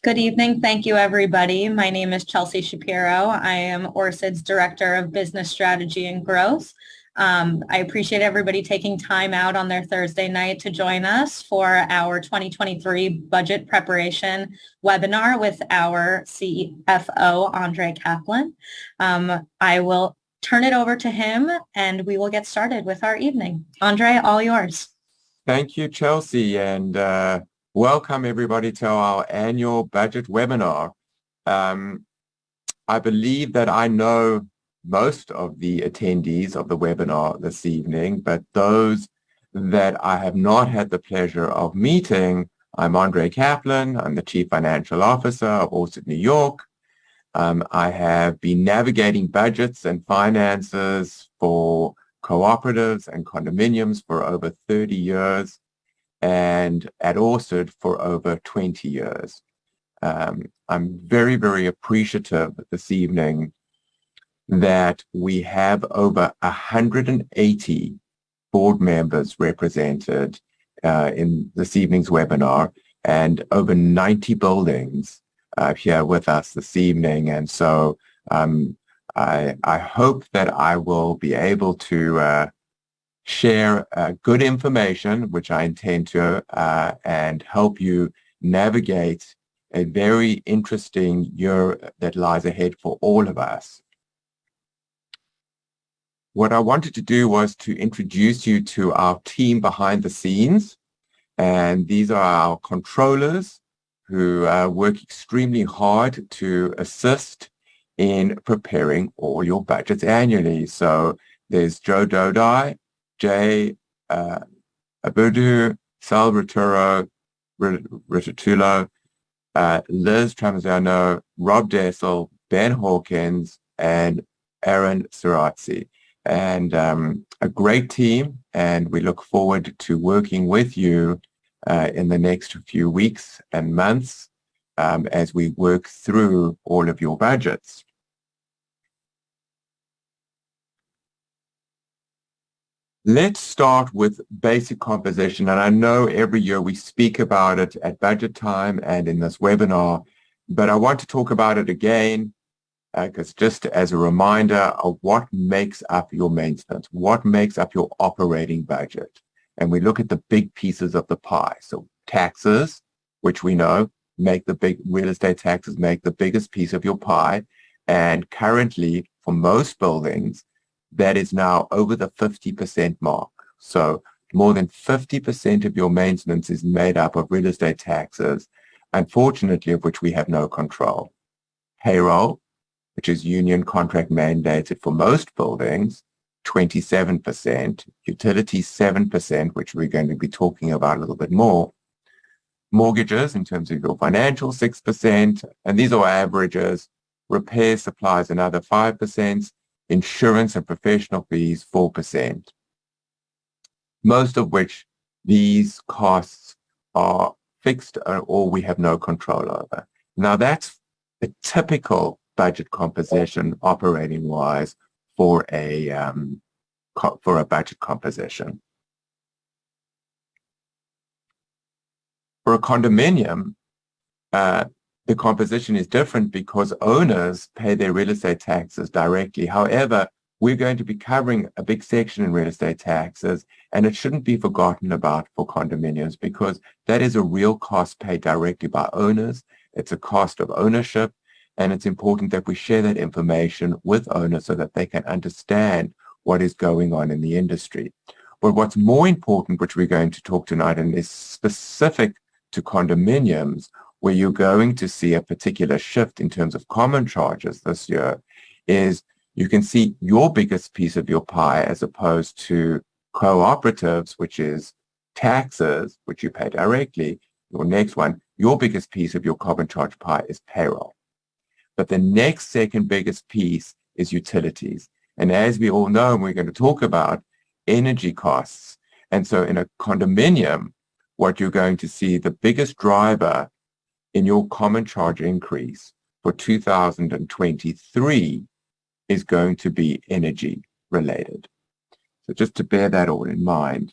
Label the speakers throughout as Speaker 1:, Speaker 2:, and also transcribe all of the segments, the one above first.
Speaker 1: Good evening. Thank you, everybody. My name is Chelsea Shapiro. I am ORCID's Director of Business Strategy and Growth. I appreciate everybody taking time out on their Thursday night to join us for our 2023 budget preparation webinar with our CFO, Andre Kaplan. I will turn it over to him and we will get started with our evening. Andre, all yours.
Speaker 2: Thank you, Chelsea, and welcome everybody to our annual budget webinar. I believe that I know most of the attendees of the webinar this evening, but those that I have not had the pleasure of meeting, I'm Andre Kaplan. I'm the Chief Financial Officer of ORCID New York. I have been navigating budgets and finances for cooperatives and condominiums for over 30 years and at ORCID for over 20 years. I'm very, very appreciative this evening that we have over 180 board members represented in this evening's webinar and over 90 buildings here with us this evening. And so I hope that I will be able to share good information, which I intend to, and help you navigate a very interesting year that lies ahead for all of us. What I wanted to do was to introduce you to our team behind the scenes, and these are our controllers who work extremely hard to assist in preparing all your budgets annually. So there's Joe Dodai, Jay Abudu, Sal Rituro, Ritatulo, Liz Tramaziano, Rob Dessel, Ben Hawkins, and Aaron Sirazzi. And a great team, and we look forward to working with you in the next few weeks and months as we work through all of your budgets. Let's start with basic composition, and I know every year we speak about it at budget time and in this webinar, but I want to talk about it again because just as a reminder of what makes up your maintenance, what makes up your operating budget. And we look at the big pieces of the pie. So taxes, which we know make the big real estate taxes, make the biggest piece of your pie. And currently for most buildings, that is now over the 50% mark. So more than 50% of your maintenance is made up of real estate taxes, unfortunately, of which we have no control. Payroll, which is union contract mandated for most buildings, 27%, utilities 7%, which we're going to be talking about a little bit more. Mortgages, in terms of your financial, 6%, and these are averages. Repairs, supplies, another 5%. Insurance and professional fees, 4%. Most of which these costs are fixed or we have no control over. Now that's a typical budget composition operating wise for a budget composition. For a condominium, the composition is different because owners pay their real estate taxes directly. However, we're going to be covering a big section in real estate taxes, and it shouldn't be forgotten about for condominiums because that is a real cost paid directly by owners. It's a cost of ownership, and it's important that we share that information with owners so that they can understand what is going on in the industry. But what's more important, which we're going to talk tonight, and is specific to condominiums, where you're going to see a particular shift in terms of common charges this year, is you can see your biggest piece of your pie as opposed to cooperatives, which is taxes, which you pay directly. Your next one, your biggest piece of your common charge pie is payroll. But the next second biggest piece is utilities. And as we all know, and we're going to talk about, energy costs. And so in a condominium, what you're going to see, the biggest driver in your common charge increase for 2023 is going to be energy related. So just to bear that all in mind.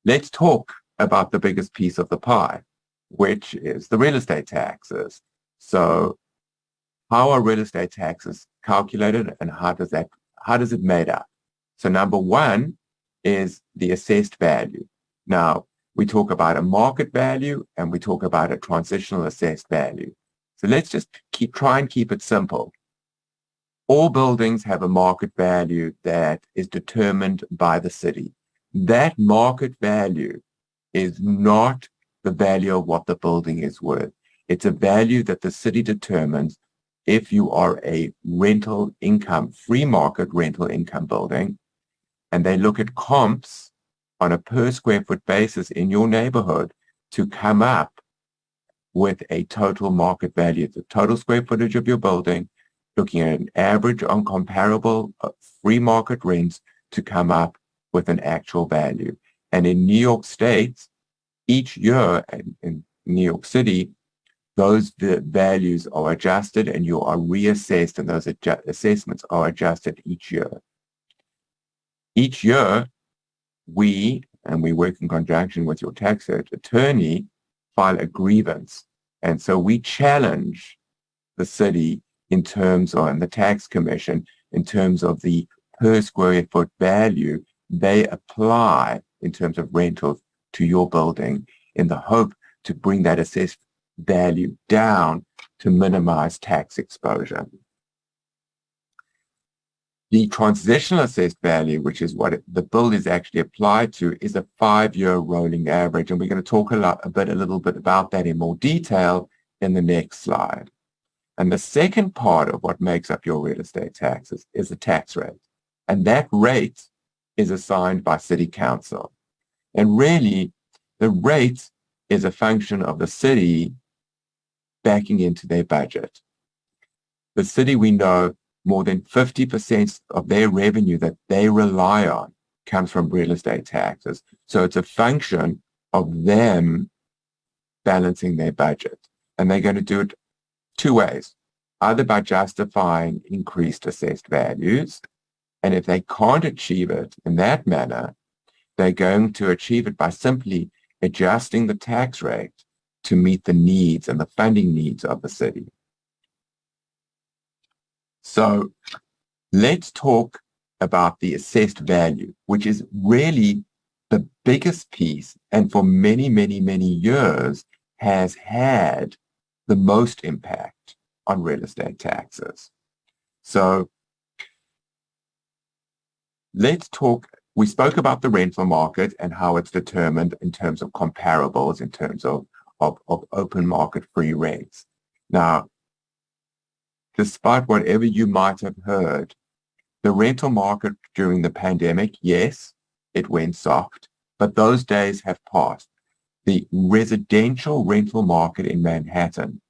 Speaker 2: Let's talk about the biggest piece of the pie. which is the real estate taxes. So how are real estate taxes calculated and how does it made up? So number one is the assessed value. Now, we talk about a market value and we talk about a transitional assessed value. So let's just try and keep it simple. All buildings have a market value that is determined by the city. That market value is not the value of what the building is worth. It's a value that the city determines if you are a rental income, free market rental income building, and they look at comps on a per square foot basis in your neighborhood to come up with a total market value, the total square footage of your building, looking at an average on comparable free market rents to come up with an actual value. And in New York State, each year in New York City, those values are adjusted and you are reassessed, and those assessments are adjusted each year. Each year, we work in conjunction with your tax attorney, file a grievance. And so we challenge the city in terms of, and the tax commission, in terms of the per square foot value they apply in terms of rentals to your building, in the hope to bring that assessed value down to minimize tax exposure. The transitional assessed value, which is what the bill is actually applied to, is a 5-year rolling average. And we're going to talk a little bit about that in more detail in the next slide. And the second part of what makes up your real estate taxes is the tax rate. And that rate is assigned by city council. And really, the rate is a function of the city backing into their budget. The city, we know, more than 50% of their revenue that they rely on comes from real estate taxes. So it's a function of them balancing their budget. And they're going to do it two ways, either by justifying increased assessed values, and if they can't achieve it in that manner, they're going to achieve it by simply adjusting the tax rate to meet the needs and the funding needs of the city. So let's talk about the assessed value, which is really the biggest piece and for many, many, many years has had the most impact on real estate taxes. So let's talk, we spoke about the rental market and how it's determined in terms of comparables, in terms of open market free rents. Now, despite whatever you might have heard, the rental market during the pandemic, yes, it went soft, but those days have passed. The residential rental market in Manhattan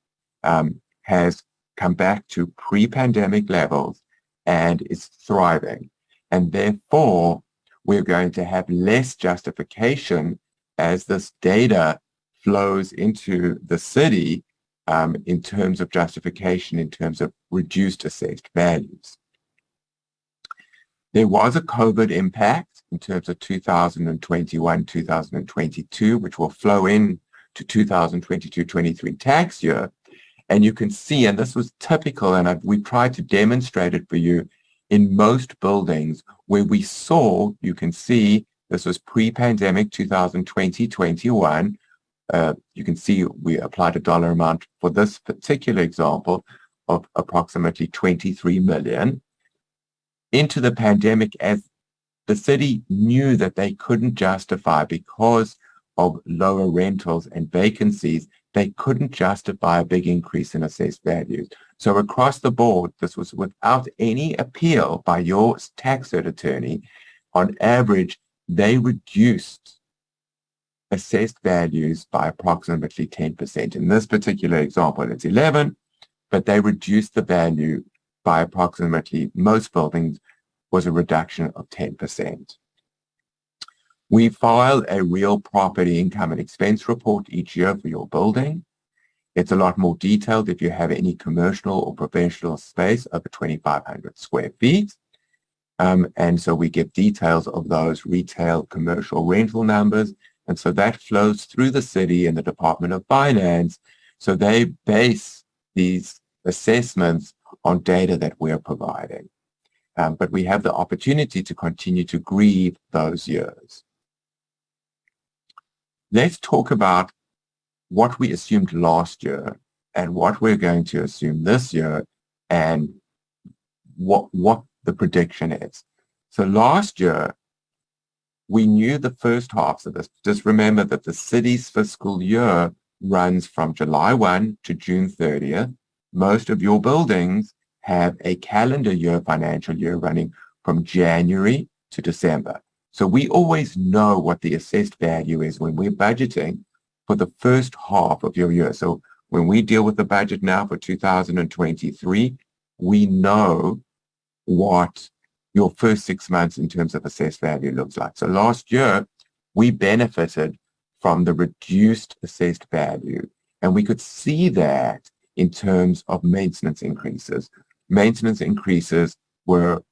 Speaker 2: has come back to pre-pandemic levels and is thriving. And therefore, we're going to have less justification as this data flows into the city in terms of justification, in terms of reduced assessed values. There was a COVID impact in terms of 2021, 2022, which will flow in to 2022-23 tax year. And you can see, and this was typical, and we tried to demonstrate it for you in most buildings where we saw, you can see, this was pre-pandemic 2020-21. You can see we applied a dollar amount for this particular example of approximately 23 million. Into the pandemic, as the city knew that they couldn't justify, because of lower rentals and vacancies, they couldn't justify a big increase in assessed values. So across the board, this was without any appeal by your tax attorney. On average, they reduced assessed values by approximately 10%. In this particular example, it's 11, but they reduced the value by approximately, most buildings was a reduction of 10%. We file a real property income and expense report each year for your building. It's a lot more detailed if you have any commercial or professional space over 2,500 square feet. And so we give details of those retail, commercial, rental numbers, And so that flows through the city and the Department of Finance. So they base these assessments on data that we're providing. But we have the opportunity to continue to grieve those years. Let's talk about what we assumed last year and what we're going to assume this year and what the prediction is. So last year, we knew the first half of this. Just remember that the city's fiscal year runs from July 1 to June 30th. Most of your buildings have a calendar year, financial year running from January to December. So we always know what the assessed value is when we're budgeting for the first half of your year. So when we deal with the budget now for 2023, we know what your first 6 months in terms of assessed value looks like. So last year, we benefited from the reduced assessed value, and we could see that in terms of maintenance increases. Maintenance increases were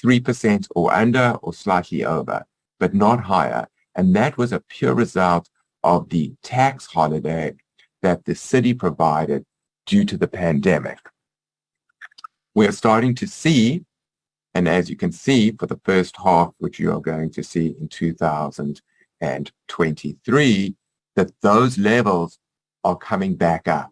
Speaker 2: 3% or under or slightly over, but not higher. And that was a pure result of the tax holiday that the city provided due to the pandemic. We're starting to see, and as you can see for the first half, which you are going to see in 2023, that those levels are coming back up.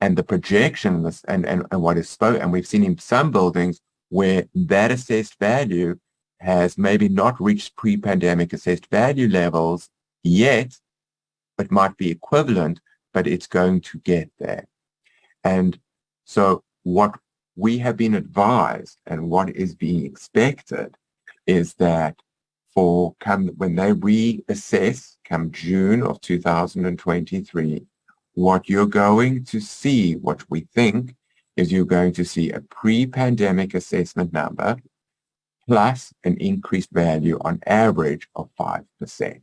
Speaker 2: And the projection and what is spoken, and we've seen in some buildings where that assessed value has maybe not reached pre-pandemic assessed value levels yet, but might be equivalent, but it's going to get there. And so what we have been advised and what is being expected is that when they reassess come June of 2023, what you're going to see, what we think, is you're going to see a pre-pandemic assessment number plus an increased value on average of 5%.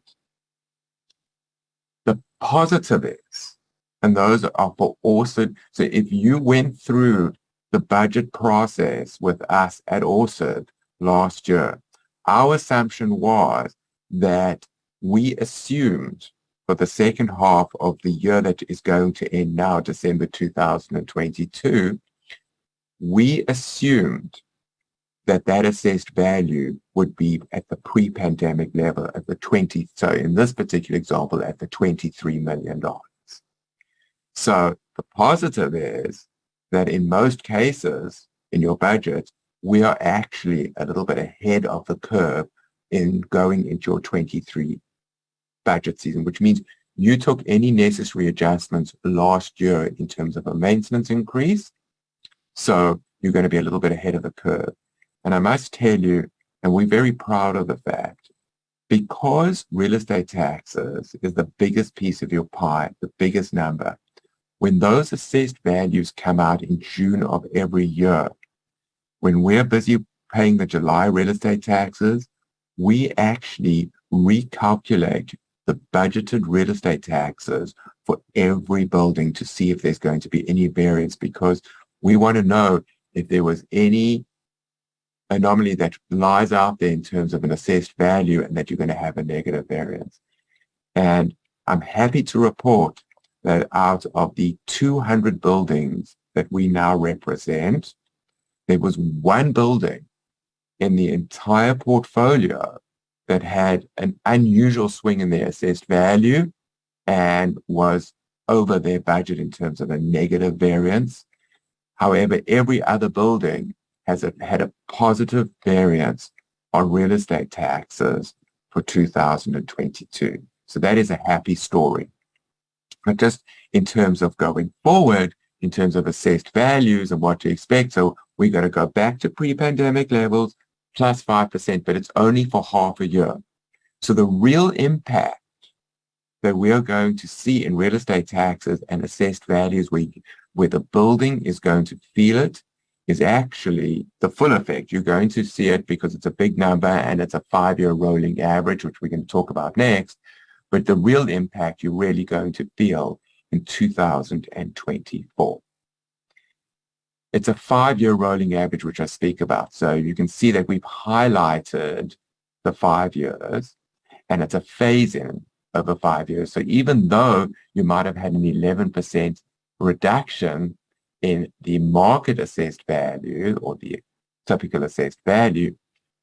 Speaker 2: The positive is, and those are for Orsted, so if you went through the budget process with us at Orsted last year, our assumption was that we assumed for the second half of the year that is going to end now, December 2022, we assumed that that assessed value would be at the pre-pandemic level at the so in this particular example, at the $23 million. So the positive is that in most cases in your budget, we are actually a little bit ahead of the curve in going into your 23 budget season, which means you took any necessary adjustments last year in terms of a maintenance increase. So you're going to be a little bit ahead of the curve. And I must tell you, and we're very proud of the fact, because real estate taxes is the biggest piece of your pie, the biggest number, when those assessed values come out in June of every year, when we're busy paying the July real estate taxes, we actually recalculate the budgeted real estate taxes for every building to see if there's going to be any variance, because we want to know if there was any anomaly that lies out there in terms of an assessed value and that you're going to have a negative variance. And I'm happy to report that out of the 200 buildings that we now represent, there was one building in the entire portfolio that had an unusual swing in their assessed value and was over their budget in terms of a negative variance. However, every other building has had a positive variance on real estate taxes for 2022. So that is a happy story. But just in terms of going forward, in terms of assessed values and what to expect, so we're going to go back to pre-pandemic levels plus 5%, but it's only for half a year. So the real impact that we are going to see in real estate taxes and assessed values where the building is going to feel it is actually the full effect. You're going to see it because it's a big number and it's a 5-year rolling average, which we're going to talk about next. But the real impact you're really going to feel in 2024. It's a 5-year rolling average, which I speak about. So you can see that we've highlighted the 5 years. and it's a phase-in over 5 years. So even though you might have had an 11% reduction in the market assessed value or the typical assessed value,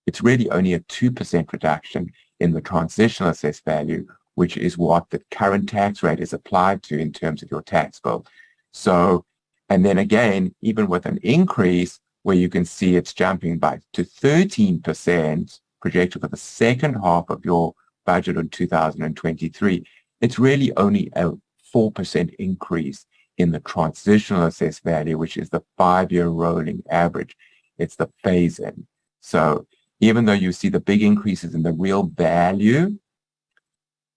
Speaker 2: it's really only a 2% reduction in the transitional assessed value, which is what the current tax rate is applied to in terms of your tax bill. So, and then again, even with an increase where you can see it's jumping by to 13% projected for the second half of your budget in 2023, it's really only a 4% increase in the transitional assessed value, which is the 5-year rolling average. It's the phase-in. So even though you see the big increases in the real value,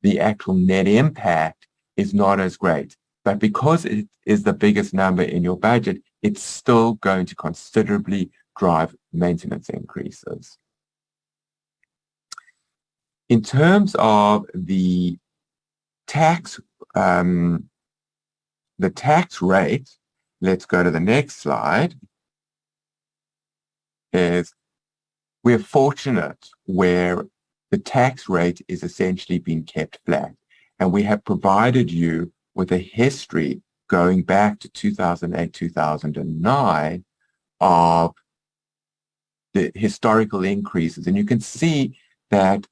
Speaker 2: the actual net impact is not as great. But because it is the biggest number in your budget, it's still going to considerably drive maintenance increases. In terms of the tax rate, let's go to the next slide, is we're fortunate where the tax rate is essentially being kept flat. And we have provided you with a history going back to 2008, 2009 of the historical increases. And you can see that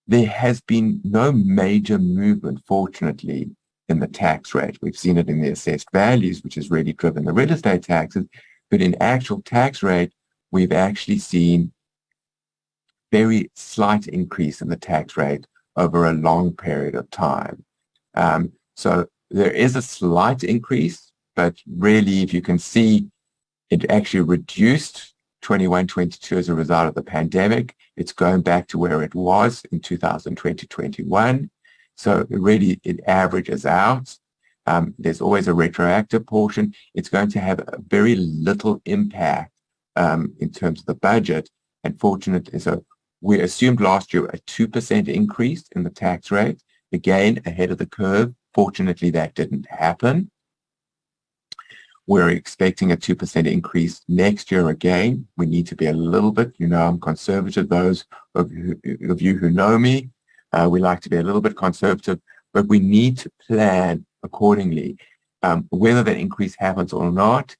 Speaker 2: there has been no major movement, fortunately, in the tax rate. We've seen it in the assessed values, which has really driven the real estate taxes. But in actual tax rate, we've actually seen very slight increase in the tax rate over a long period of time. So there is a slight increase, but really, if you can see, it actually reduced 21, 22 as a result of the pandemic. It's going back to where it was in 2020, 21. So really, it averages out. There's always a retroactive portion. It's going to have a very little impact in terms of the budget. And fortunately, so we assumed last year a 2% increase in the tax rate, again, ahead of the curve. Fortunately, that didn't happen. We're expecting a 2% increase next year again. We need to be a little bit, I'm conservative. Those of you who know me, we like to be a little bit conservative, but we need to plan accordingly. Whether that increase happens or not,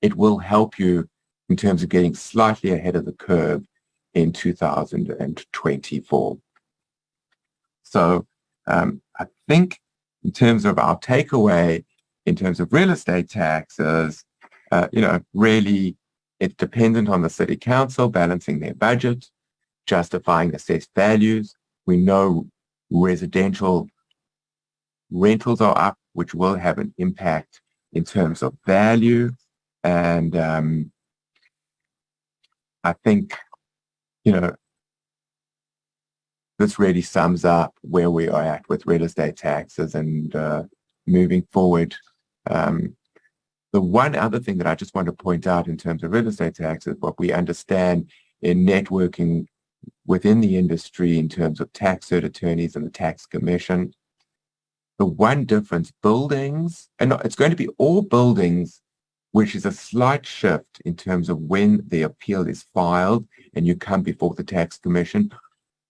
Speaker 2: it will help you in terms of getting slightly ahead of the curve in 2024. So I think in terms of our takeaway, in terms of real estate taxes, really it's dependent on the city council balancing their budget, justifying assessed values. We know residential rentals are up, which will have an impact in terms of value. And I think, this really sums up where we are at with real estate taxes and moving forward. The one other thing that I just want to point out in terms of real estate taxes, what we understand in networking within the industry in terms of tax cert attorneys and the tax commission, the one difference, buildings, and it's going to be all buildings, which is a slight shift in terms of when the appeal is filed and you come before the tax commission.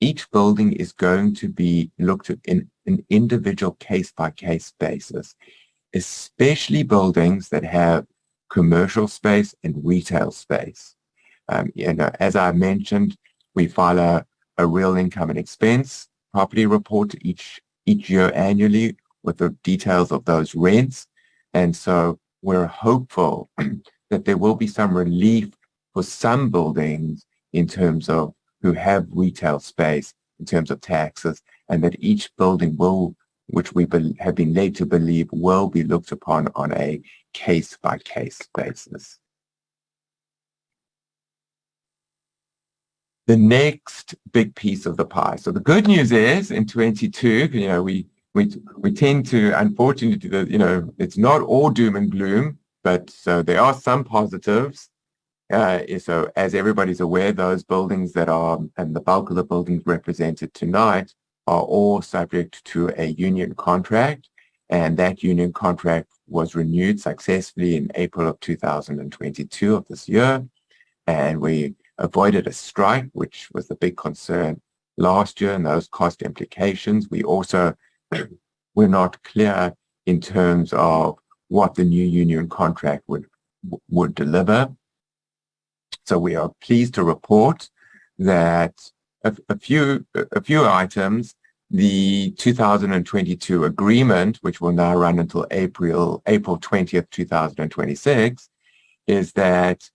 Speaker 2: Each building is going to be looked at in an individual case-by-case basis, especially buildings that have commercial space and retail space. As I mentioned, we file a real income and expense property report each year annually with the details of those rents. And so we're hopeful that there will be some relief for some buildings in terms of who have retail space in terms of taxes, and that each building will, which we have been led to believe, will be looked upon on a case-by-case basis. The next big piece of the pie. So the good news is in 22, we tend to, unfortunately, it's not all doom and gloom, but so there are some positives. So as everybody's aware, those buildings that are, and the bulk of the buildings represented tonight, are all subject to a union contract. And that union contract was renewed successfully in April of 2022 of this year. And we avoided a strike, which was the big concern last year and those cost implications. We also were not clear in terms of what the new union contract would deliver. So we are pleased to report that a few items, the 2022 agreement, which will now run until April 20th, 2026, is that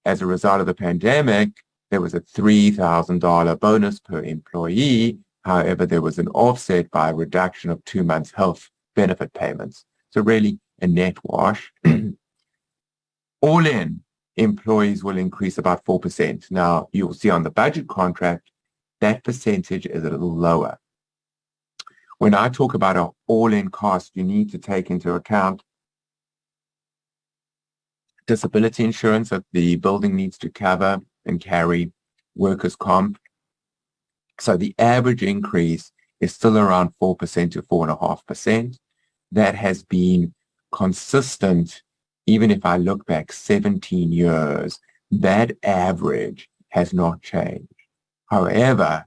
Speaker 2: as a result of the pandemic, there was a $3,000 bonus per employee. However, there was an offset by a reduction of 2 months health benefit payments. So really a net wash. All in, employees will increase about 4%. Now, you'll see on the budget contract, that percentage is a little lower. When I talk about an all-in cost, you need to take into account disability insurance that the building needs to cover and carry, workers' comp. So the average increase is still around 4% to 4.5%. That has been consistent. Even if I look back 17 years, that average has not changed. However,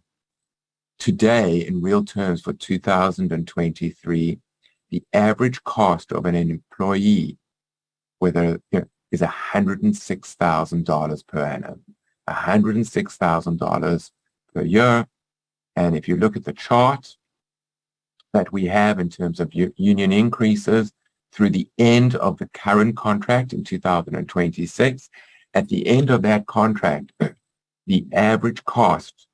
Speaker 2: today, in real terms for 2023, the average cost of an employee, whether is $106,000 per annum, $106,000 per year. And if you look at the chart that we have in terms of union increases through the end of the current contract in 2026, at the end of that contract, the average cost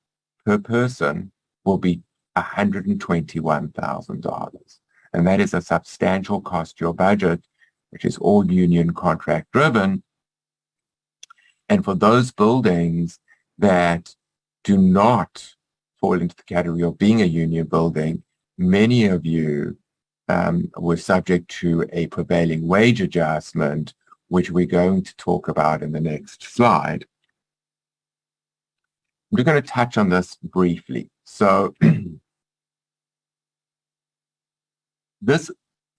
Speaker 2: per person will be $121,000. And that is a substantial cost to your budget, which is all union contract driven. And for those buildings that do not fall into the category of being a union building, many of you were subject to a prevailing wage adjustment, which we're going to talk about in the next slide. We're going to touch on this briefly. So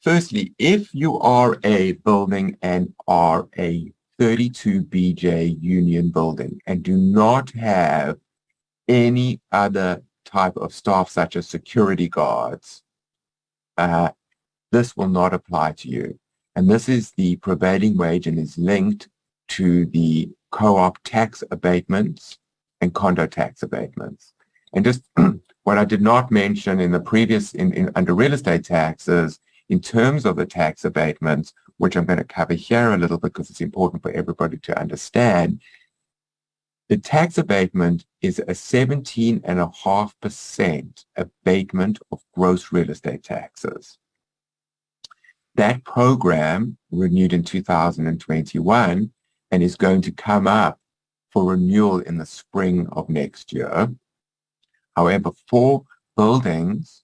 Speaker 2: firstly, if you are a building and are a 32 BJ union building and do not have any other type of staff such as security guards, this will not apply to you. And this is the prevailing wage and is linked to the co-op tax abatements and condo tax abatements. And just what I did not mention in the previous, under real estate taxes, in terms of the tax abatements, which I'm going to cover here a little bit because it's important for everybody to understand, the tax abatement is a 17.5% abatement of gross real estate taxes. That program renewed in 2021 and is going to come up for renewal in the spring of next year. However, for buildings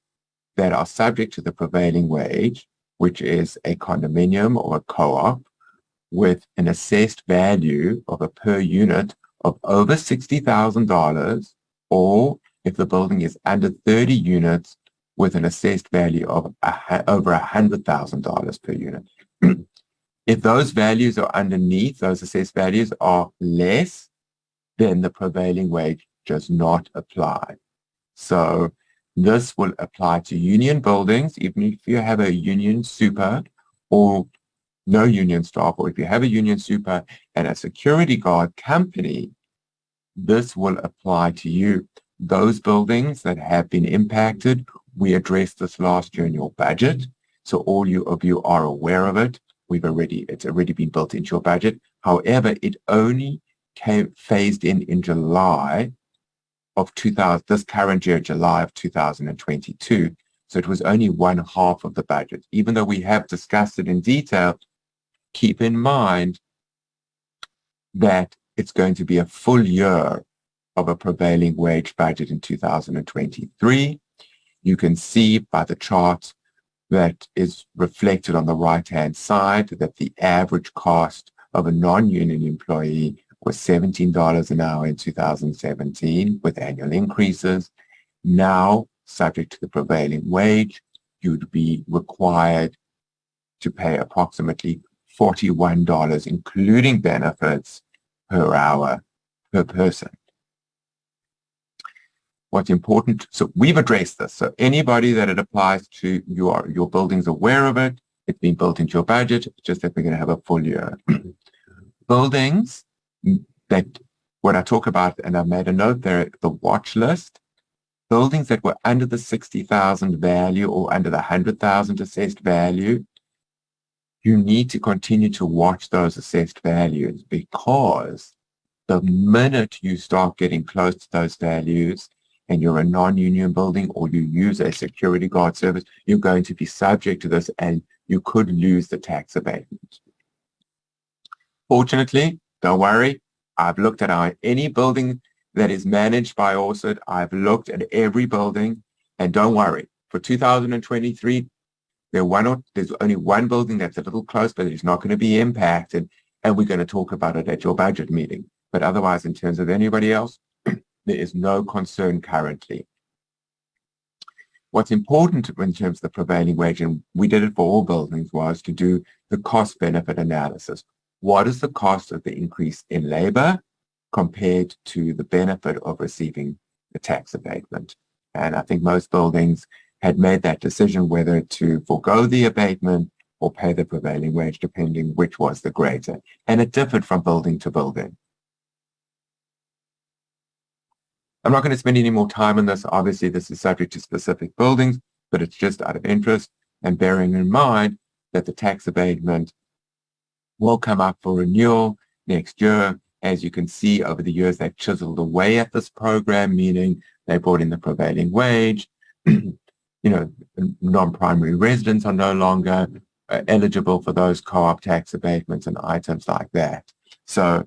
Speaker 2: that are subject to the prevailing wage, which is a condominium or a co-op, with an assessed value of a per unit of over $60,000, or if the building is under 30 units with an assessed value of over $100,000 per unit. If those values are underneath, those assessed values are less, then the prevailing wage does not apply. So this will apply to union buildings, even if you have a union super or no union staff, or if you have a union super and a security guard company, this will apply to you. Those buildings that have been impacted, we addressed this last year in your budget. So all of you are aware of it. It's already been built into your budget. However, it only phased in July of this current year, July of 2022. So it was only one half of the budget. Even though we have discussed it in detail, keep in mind that it's going to be a full year of a prevailing wage budget in 2023. You can see by the chart that is reflected on the right-hand side that the average cost of a non-union employee was $17 an hour in 2017 with annual increases. Now, subject to the prevailing wage, you'd be required to pay approximately $41, including benefits, per hour per person. what's important. So we've addressed this. So anybody that it applies to, your building's aware of it. It's been built into your budget. It's just that we're going to have a full year. Buildings that, what I talk about, and I've made a note there, the watch list, buildings that were under the 60,000 value or under the 100,000 assessed value, you need to continue to watch those assessed values, because the minute you start getting close to those values and you're a non-union building or you use a security guard service, you're going to be subject to this and you could lose the tax abatement. Fortunately, don't worry, I've looked at any building that is managed by ORSID. I've looked at every building, and don't worry, for 2023, there's only one building that's a little close, but it's not going to be impacted, and we're going to talk about it at your budget meeting. But otherwise, in terms of anybody else, there is no concern currently. What's important in terms of the prevailing wage, and we did it for all buildings, was to do the cost-benefit analysis. What is the cost of the increase in labor compared to the benefit of receiving the tax abatement? And I think most buildings had made that decision whether to forego the abatement or pay the prevailing wage, depending which was the greater. And it differed from building to building. I'm not going to spend any more time on this. Obviously, this is subject to specific buildings, but it's just out of interest, and bearing in mind that the tax abatement will come up for renewal next year. As you can see, over the years, they've chiseled away at this program, meaning they brought in the prevailing wage. Non-primary residents are no longer eligible for those co-op tax abatements and items like that. So,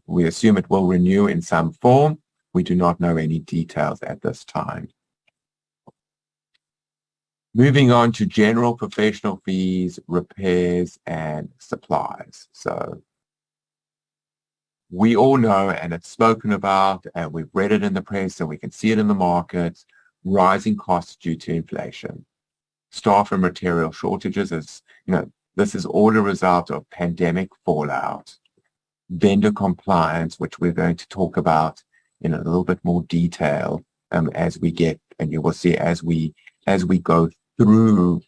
Speaker 2: we assume it will renew in some form. We do not know any details at this time. Moving on to general professional fees, repairs, and supplies. So we all know, and it's spoken about, and we've read it in the press, and we can see it in the markets, rising costs due to inflation. Staff and material shortages, this is all a result of pandemic fallout. Vendor compliance, which we're going to talk about in a little bit more detail as we get, and you will see as we go through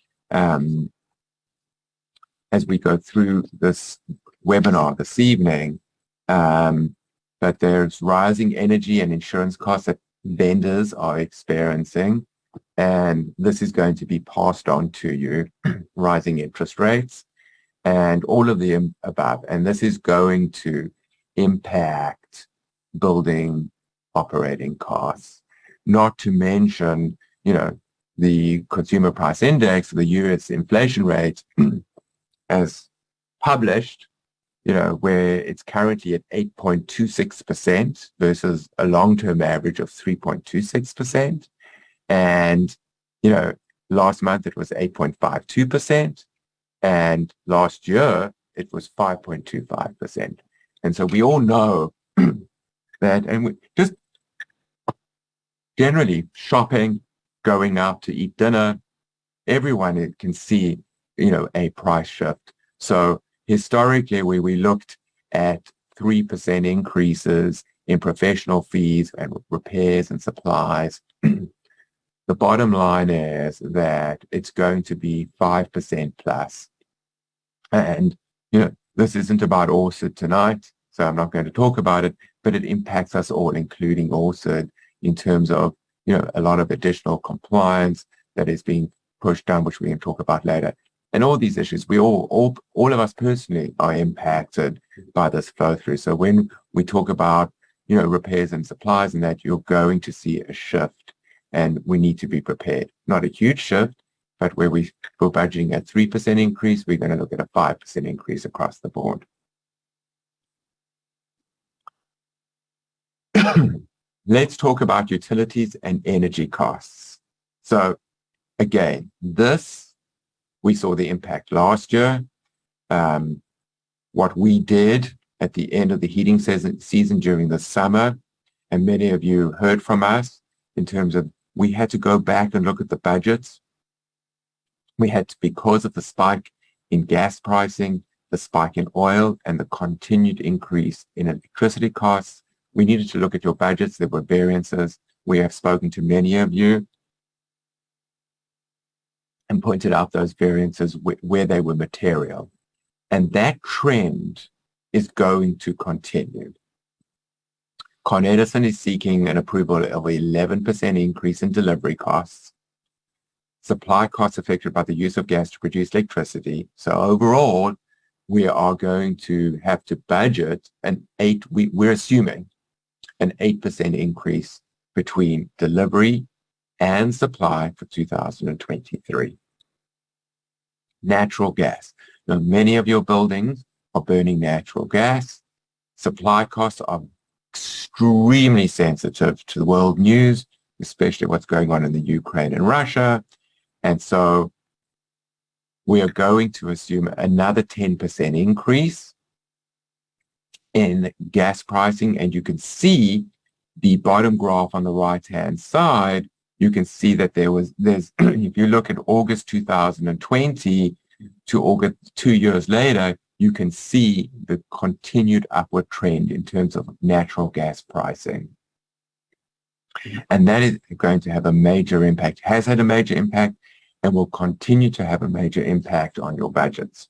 Speaker 2: this webinar this evening, but there's rising energy and insurance costs that vendors are experiencing, and this is going to be passed on to you, rising interest rates and all of the above, and this is going to impact building operating costs, not to mention, the consumer price index, the US inflation rate, as published, where it's currently at 8.26% versus a long-term average of 3.26%. And, last month it was 8.52%. And last year it was 5.25%. And so we all know that, and we just generally shopping, going out to eat dinner, everyone can see, a price shift. So historically, where we looked at 3% increases in professional fees and repairs and supplies, the bottom line is that it's going to be 5% plus. And, this isn't about ORSID tonight, so I'm not going to talk about it, but it impacts us all, including ORSID, in terms of, a lot of additional compliance that is being pushed down, which we can talk about later. And all these issues, we all of us personally are impacted by this flow through. So when we talk about, repairs and supplies and that, you're going to see a shift, and we need to be prepared. Not a huge shift, but where we're budgeting a 3% increase, we're going to look at a 5% increase across the board. Let's talk about utilities and energy costs. So again, we saw the impact last year. What we did at the end of the heating season during the summer, and many of you heard from us in terms of, we had to go back and look at the budgets. We had to, because of the spike in gas pricing, the spike in oil, and the continued increase in electricity costs, we needed to look at your budgets. There were variances. We have spoken to many of you and pointed out those variances where they were material. And that trend is going to continue. Con Edison is seeking an approval of 11% increase in delivery costs, supply costs affected by the use of gas to produce electricity. So overall, we are going to have to budget we're assuming an 8% increase between delivery and supply for 2023. Natural gas. Now, many of your buildings are burning natural gas. Supply costs are extremely sensitive to the world news, especially what's going on in the Ukraine and Russia. And so we are going to assume another 10% increase in gas pricing. And you can see the bottom graph on the right-hand side. You can see that there's if you look at August 2020 to August 2 years later, you can see the continued upward trend in terms of natural gas pricing. And that is going to have a major impact, has had a major impact, and will continue to have a major impact on your budgets.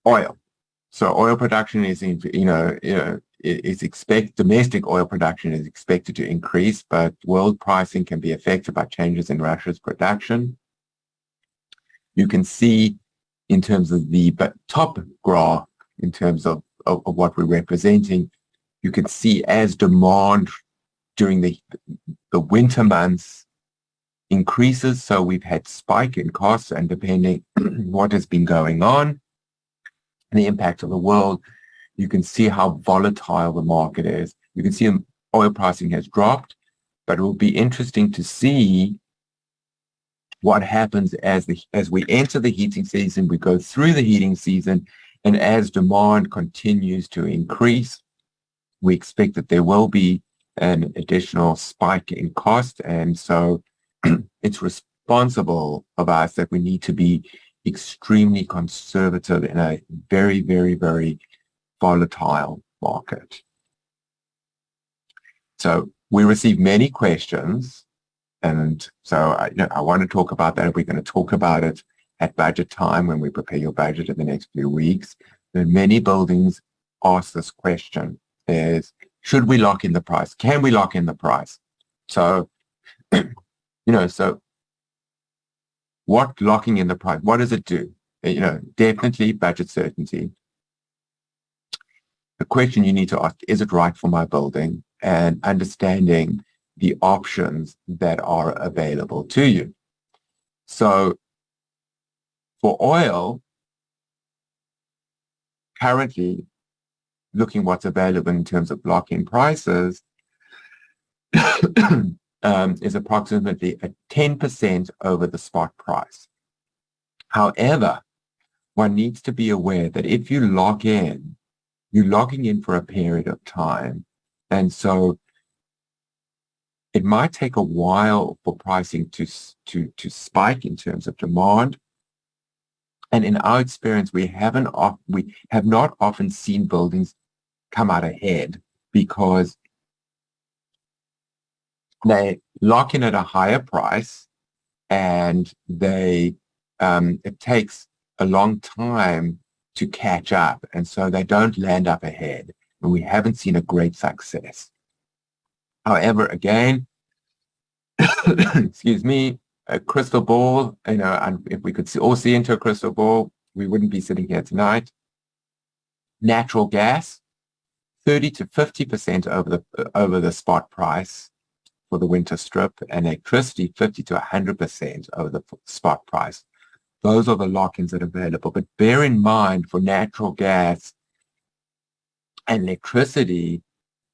Speaker 2: Oil. So oil production is, domestic oil production is expected to increase, but world pricing can be affected by changes in Russia's production. You can see in terms of the top graph, in terms of what we're representing, you can see as demand during the winter months increases. So we've had spike in costs, and depending what has been going on and the impact of the world, you can see how volatile the market is. You can see oil pricing has dropped, but it will be interesting to see what happens as we enter the heating season, we go through the heating season, and as demand continues to increase, we expect that there will be an additional spike in cost. And so it's responsible of us that we need to be extremely conservative in a very, very, very volatile market. So we receive many questions, and so I want to talk about that. We're going to talk about it at budget time when we prepare your budget in the next few weeks. And many buildings ask this question: should we lock in the price? Can we lock in the price? So, so what locking in the price, what does it do? Definitely budget certainty. The question you need to ask, is it right for my building? And understanding the options that are available to you. So for oil, currently, looking what's available in terms of lock-in prices, is approximately a 10% over the spot price. However, one needs to be aware that if you lock in, you're locking in for a period of time. And so it might take a while for pricing to spike in terms of demand. And in our experience, we have not often seen buildings come out ahead because they lock in at a higher price, and it takes a long time to catch up, and so they don't land up ahead, and we haven't seen a great success. However, again, excuse me, a crystal ball, and if we could all see into a crystal ball, we wouldn't be sitting here tonight. Natural gas, 30 to 50% over the spot price for the winter strip, and electricity, 50 to 100% over the spot price. Those are the lock-ins that are available. But bear in mind, for natural gas and electricity,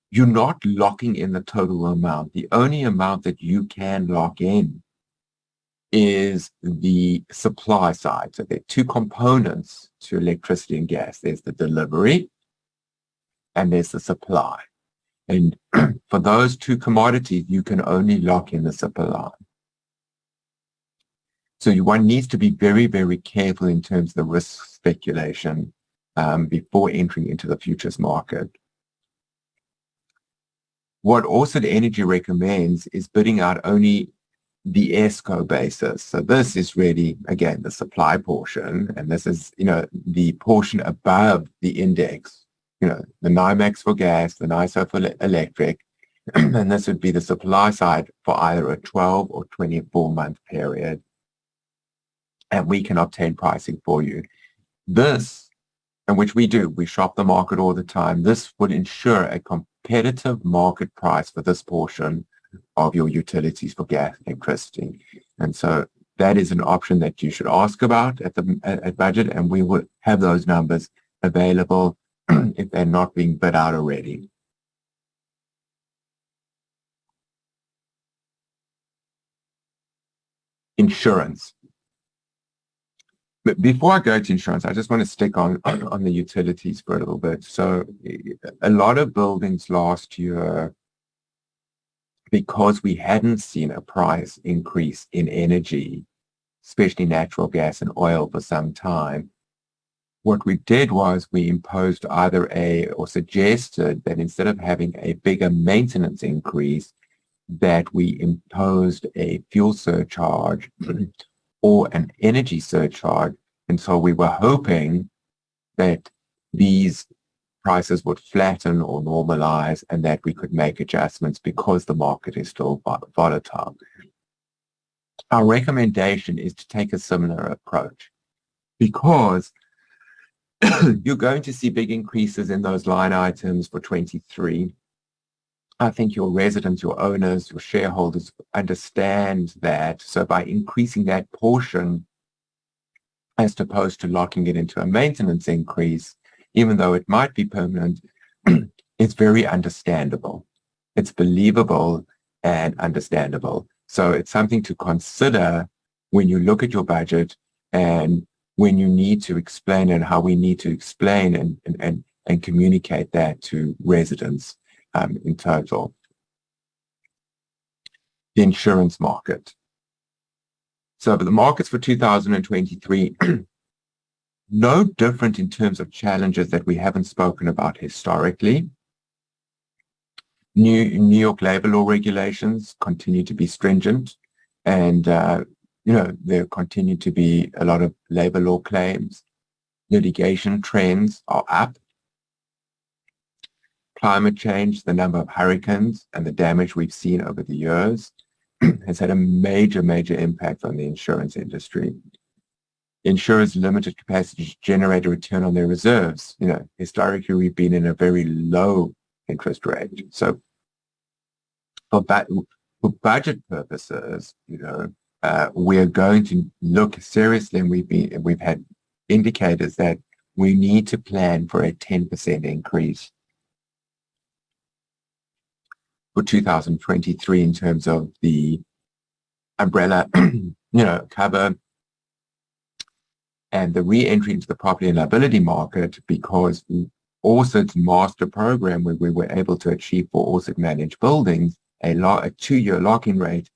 Speaker 2: you're not locking in the total amount. The only amount that you can lock in is the supply side. So there are two components to electricity and gas. There's the delivery and there's the supply. And for those two commodities, you can only lock in the supply. So one needs to be very, very careful in terms of the risk speculation before entering into the futures market. what Orsted Energy recommends is bidding out only the ESCO basis. So this is really, again, the supply portion, and this is, the portion above the index, the NYMEX for gas, the NYISO for electric, and this would be the supply side for either a 12 or 24-month period. And we can obtain pricing for you. This, and which we do, we shop the market all the time. This would ensure a competitive market price for this portion of your utilities for gas and electricity. And so that is an option that you should ask about at budget, and we will have those numbers available if they're not being bid out already. Insurance. But before I go to insurance, I just want to stick on the utilities for a little bit. So a lot of buildings last year, because we hadn't seen a price increase in energy, especially natural gas and oil, for some time, what we did was we imposed or suggested that instead of having a bigger maintenance increase, that we imposed a fuel surcharge or an energy surcharge. And so we were hoping that these prices would flatten or normalize and that we could make adjustments because the market is still volatile. Our recommendation is to take a similar approach because you're going to see big increases in those line items for 23. I think your residents, your owners, your shareholders understand that. So by increasing that portion, as opposed to locking it into a maintenance increase, even though it might be permanent, it's very understandable. It's believable and understandable. So it's something to consider when you look at your budget and when you need to explain and how we need to explain and communicate that to residents in total. The insurance market. So the markets for 2023, no different in terms of challenges that we haven't spoken about historically. New York labor law regulations continue to be stringent, and there continue to be a lot of labor law claims. Litigation trends are up. Climate change, the number of hurricanes and the damage we've seen over the years has had a major impact on the insurance industry. Insurers' limited capacity to generate a return on their reserves. Historically, we've been in a very low interest rate. So for budget purposes, we are going to look seriously, and we've had indicators that we need to plan for a 10% increase for 2023 in terms of the umbrella, cover and the re-entry into the property and liability market, because Orsed's master program, where we were able to achieve for Orsed managed buildings a 2-year lock-in rate,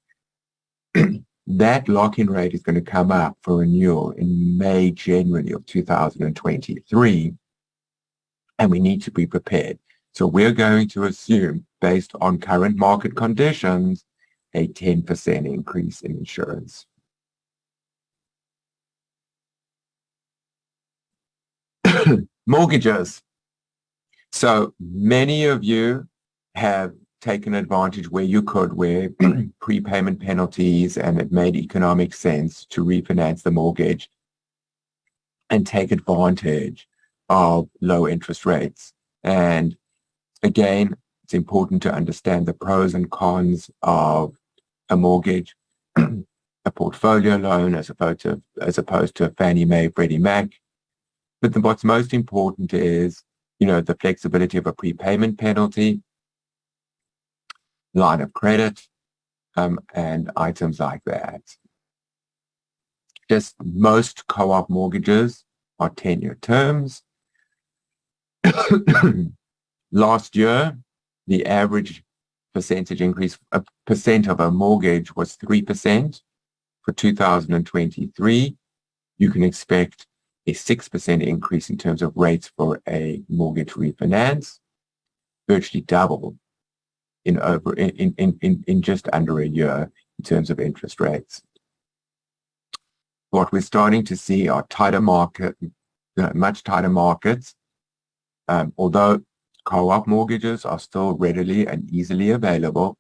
Speaker 2: that lock-in rate is going to come up for renewal in May, January of 2023, and we need to be prepared. So we're going to assume, based on current market conditions, a 10% increase in insurance. Mortgages. So many of you have taken advantage where you could, where prepayment penalties, and it made economic sense to refinance the mortgage and take advantage of low interest rates. And again, it's important to understand the pros and cons of a mortgage, a portfolio loan as opposed to a Fannie Mae, Freddie Mac. But what's most important is, the flexibility of a prepayment penalty, line of credit, and items like that. Just most co-op mortgages are 10-year terms. Last year, the average percentage increase, a percent of a mortgage was 3%. For 2023, you can expect a 6% increase in terms of rates for a mortgage refinance, virtually double in just under a year in terms of interest rates. What we're starting to see are much tighter markets, although co-op mortgages are still readily and easily available.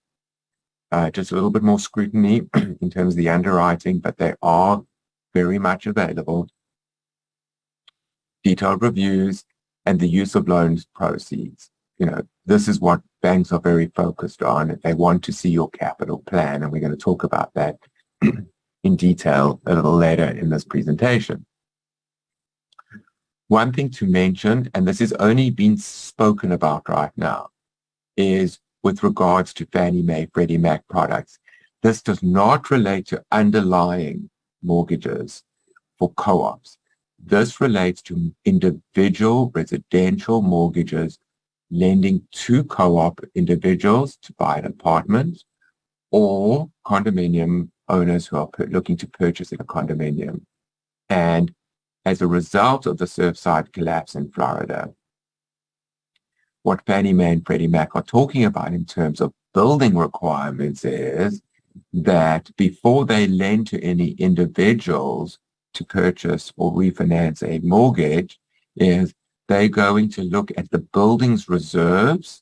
Speaker 2: Just a little bit more scrutiny in terms of the underwriting, but they are very much available. Detailed reviews and the use of loans proceeds. This is what banks are very focused on. They want to see your capital plan, and we're going to talk about that in detail a little later in this presentation. One thing to mention, and this is only being spoken about right now, is with regards to Fannie Mae, Freddie Mac products. This does not relate to underlying mortgages for co-ops. This relates to individual residential mortgages lending to co-op individuals to buy an apartment or condominium owners who are looking to purchase in a condominium. And as a result of the Surfside collapse in Florida, what Fannie Mae and Freddie Mac are talking about in terms of building requirements is that before they lend to any individuals to purchase or refinance a mortgage, is they're going to look at the building's reserves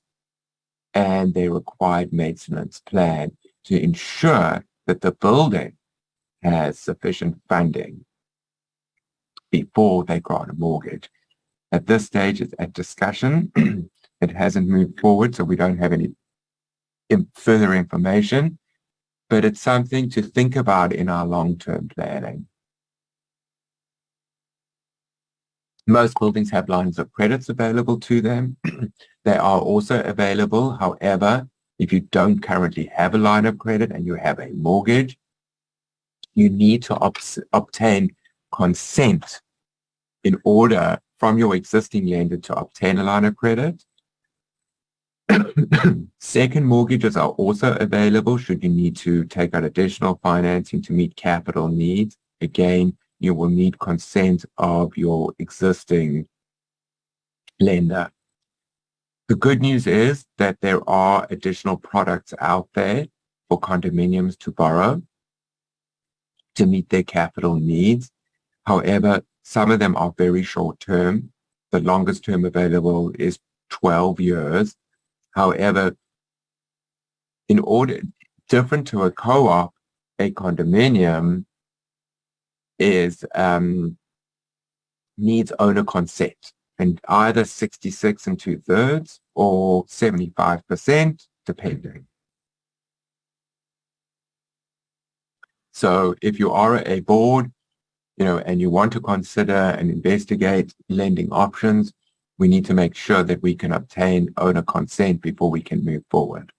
Speaker 2: and their required maintenance plan to ensure that the building has sufficient funding before they grant a mortgage. At this stage, it's at discussion. It hasn't moved forward, so we don't have any further information, but it's something to think about in our long-term planning. Most buildings have lines of credits available to them. They are also available. However, if you don't currently have a line of credit and you have a mortgage, you need to obtain consent in order from your existing lender to obtain a line of credit. Second mortgages are also available should you need to take out additional financing to meet capital needs. Again, you will need consent of your existing lender. The good news is that there are additional products out there for condominiums to borrow to meet their capital needs. However, some of them are very short term. The longest term available is 12 years. However, different to a co-op, a condominium is needs owner consent, and either 66 2/3 or 75%, depending. So if you are a board, and you want to consider and investigate lending options, we need to make sure that we can obtain owner consent before we can move forward.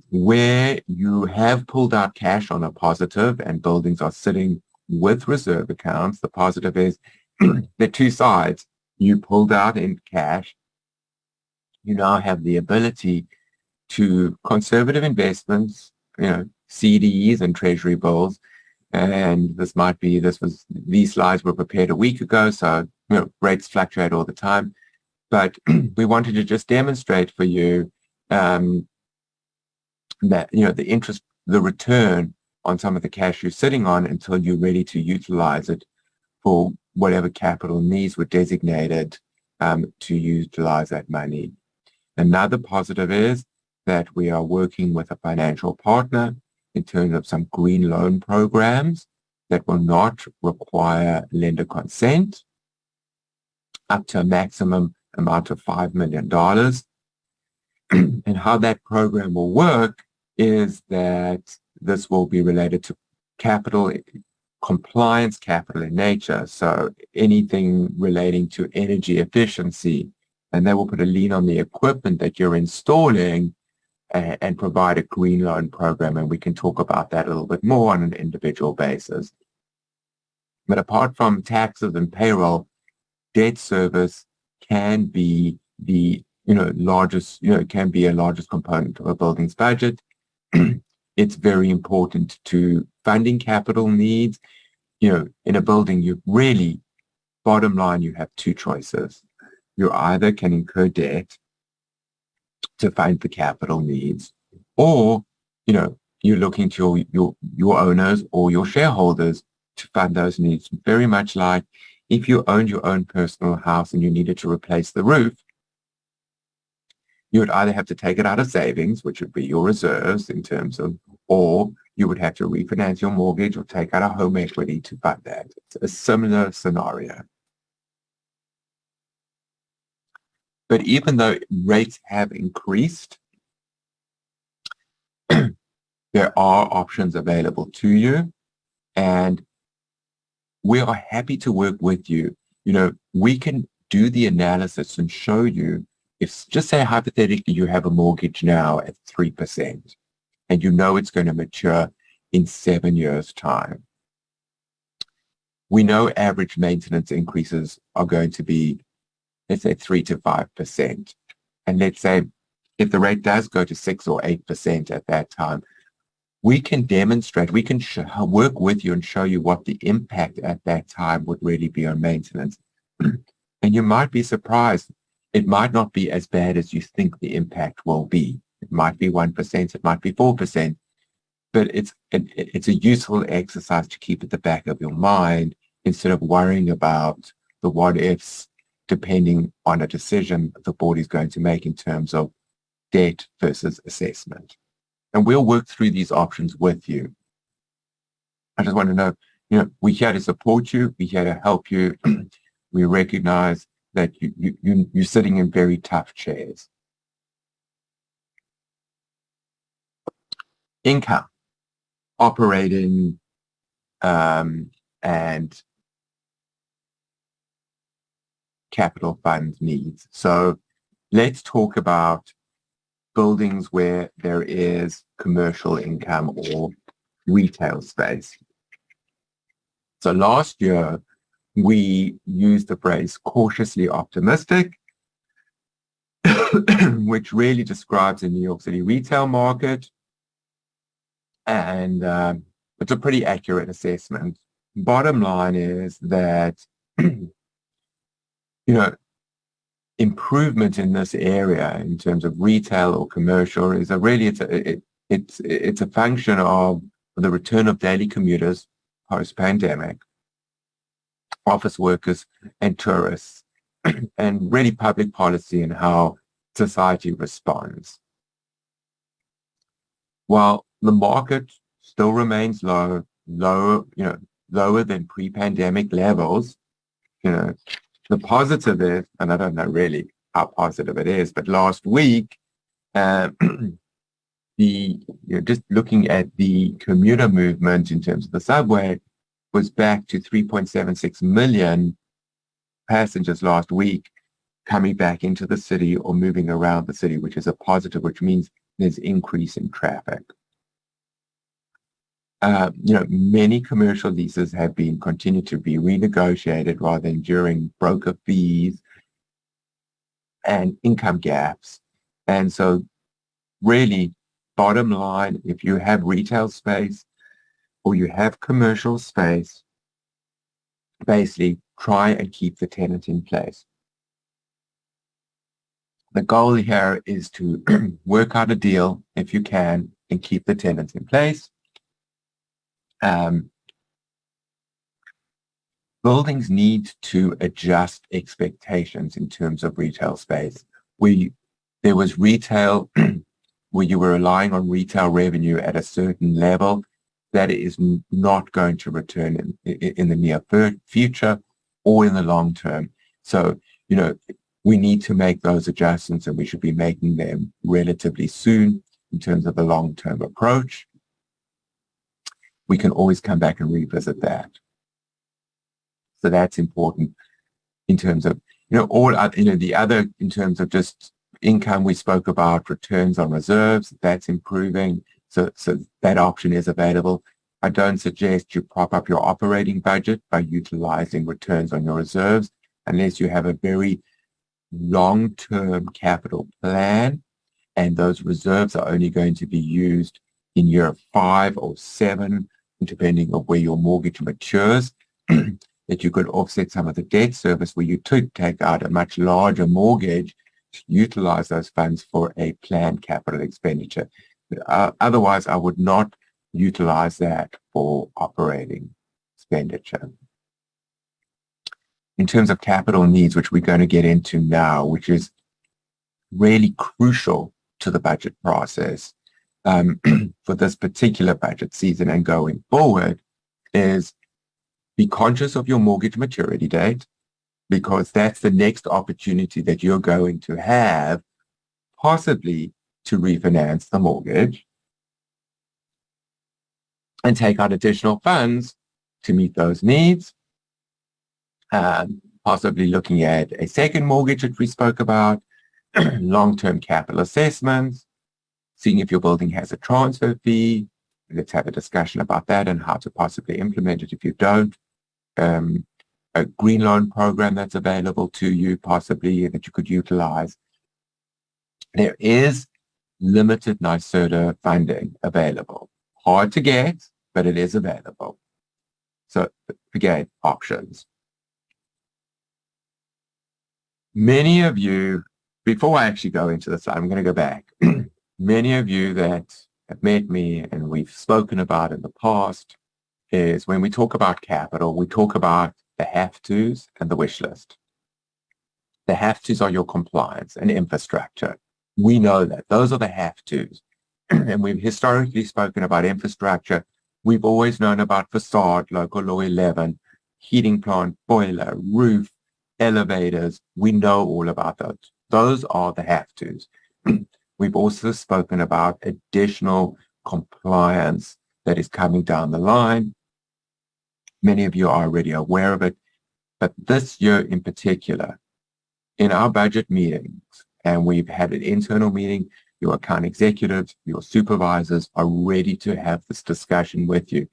Speaker 2: Where you have pulled out cash on a positive and buildings are sitting with reserve accounts, the positive is there are two sides. You pulled out in cash. You now have the ability to conservative investments, CDs and treasury bills. And these slides were prepared a week ago, so rates fluctuate all the time. But we wanted to just demonstrate for you that the return on some of the cash you're sitting on until you're ready to utilize it for whatever capital needs were designated to utilize that money. Another positive is that we are working with a financial partner in terms of some green loan programs that will not require lender consent up to a maximum amount of $5 million. And how that program will work is that this will be related to capital compliance, capital in nature. So anything relating to energy efficiency, and they will put a lien on the equipment that you're installing and provide a green loan program. And we can talk about that a little bit more on an individual basis. But apart from taxes and payroll, debt service can be the largest component of a building's budget. It's very important to funding capital needs. In a building, bottom line, you have two choices. You either can incur debt to fund the capital needs, or, you're looking to your owners or your shareholders to fund those needs. Very much like if you owned your own personal house and you needed to replace the roof, you would either have to take it out of savings, which would be your reserves in terms of, or you would have to refinance your mortgage or take out a home equity to fund that. It's a similar scenario. But even though rates have increased, there are options available to you, and we are happy to work with you. We can do the analysis and show you, if, just say hypothetically, you have a mortgage now at 3% and you know it's going to mature in 7 years' time. We know average maintenance increases are going to be, let's say, 3 to 5%. And let's say if the rate does go to 6 or 8% at that time, we can demonstrate, we can work with you and show you what the impact at that time would really be on maintenance. And you might be surprised. It might not be as bad as you think the impact will be. It might be 1%, it might be 4%, but it's a useful exercise to keep at the back of your mind instead of worrying about the what ifs, depending on a decision the board is going to make in terms of debt versus assessment. And we'll work through these options with you. I just want to know, we're here to support you. We're here to help you. We recognize that you're sitting in very tough chairs. Income, operating, and capital fund needs. So let's talk about buildings where there is commercial income or retail space. So last year, we used the phrase cautiously optimistic, which really describes the New York City retail market. And it's a pretty accurate assessment. Bottom line is that, improvement in this area in terms of retail or commercial is it's a function of the return of daily commuters post-pandemic, office workers and tourists, and really public policy and how society responds. While the market still remains lower than pre-pandemic levels, the positive is, and I don't know really how positive it is, but last week, just looking at the commuter movement in terms of the subway was back to 3.76 million passengers last week coming back into the city or moving around the city, which is a positive, which means there's increase in traffic. Many commercial leases have been continued to be renegotiated rather than enduring broker fees and income gaps. And so really, bottom line, if you have retail space or you have commercial space, basically try and keep the tenant in place. The goal here is to work out a deal if you can and keep the tenant in place. Buildings need to adjust expectations in terms of retail space. There was retail where you were relying on retail revenue at a certain level that is not going to return in the near future or in the long term. So, we need to make those adjustments, and we should be making them relatively soon in terms of the long-term approach. We can always come back and revisit that. So that's important in terms of, the other, in terms of just income, we spoke about returns on reserves, that's improving. So that option is available. I don't suggest you prop up your operating budget by utilizing returns on your reserves unless you have a very long-term capital plan, and those reserves are only going to be used in year 5 or 7, depending on where your mortgage matures, that you could offset some of the debt service where you could take out a much larger mortgage to utilize those funds for a planned capital expenditure. Otherwise, I would not utilize that for operating expenditure. In terms of capital needs, which we're going to get into now, which is really crucial to the budget process for this particular budget season and going forward, is be conscious of your mortgage maturity date, because that's the next opportunity that you're going to have possibly to refinance the mortgage and take out additional funds to meet those needs. Possibly looking at a second mortgage that we spoke about, long-term capital assessments, seeing if your building has a transfer fee. Let's have a discussion about that and how to possibly implement it if you don't. A green loan program that's available to you possibly that you could utilize. There is limited NYSERDA funding available. Hard to get, but it is available. So again, options. Many of you, before I actually go into this, I'm going to go back. Many of you that have met me and we've spoken about in the past is when we talk about capital, we talk about the have-tos and the wish list. The have-tos are your compliance and infrastructure. We know that. Those are the have-tos. And we've historically spoken about infrastructure. We've always known about facade, local law 11, heating plant, boiler, roof, elevators. We know all about those. Those are the have-tos. We've also spoken about additional compliance that is coming down the line. Many of you are already aware of it, but this year in particular, in our budget meetings, and we've had an internal meeting, your account executives, your supervisors are ready to have this discussion with you.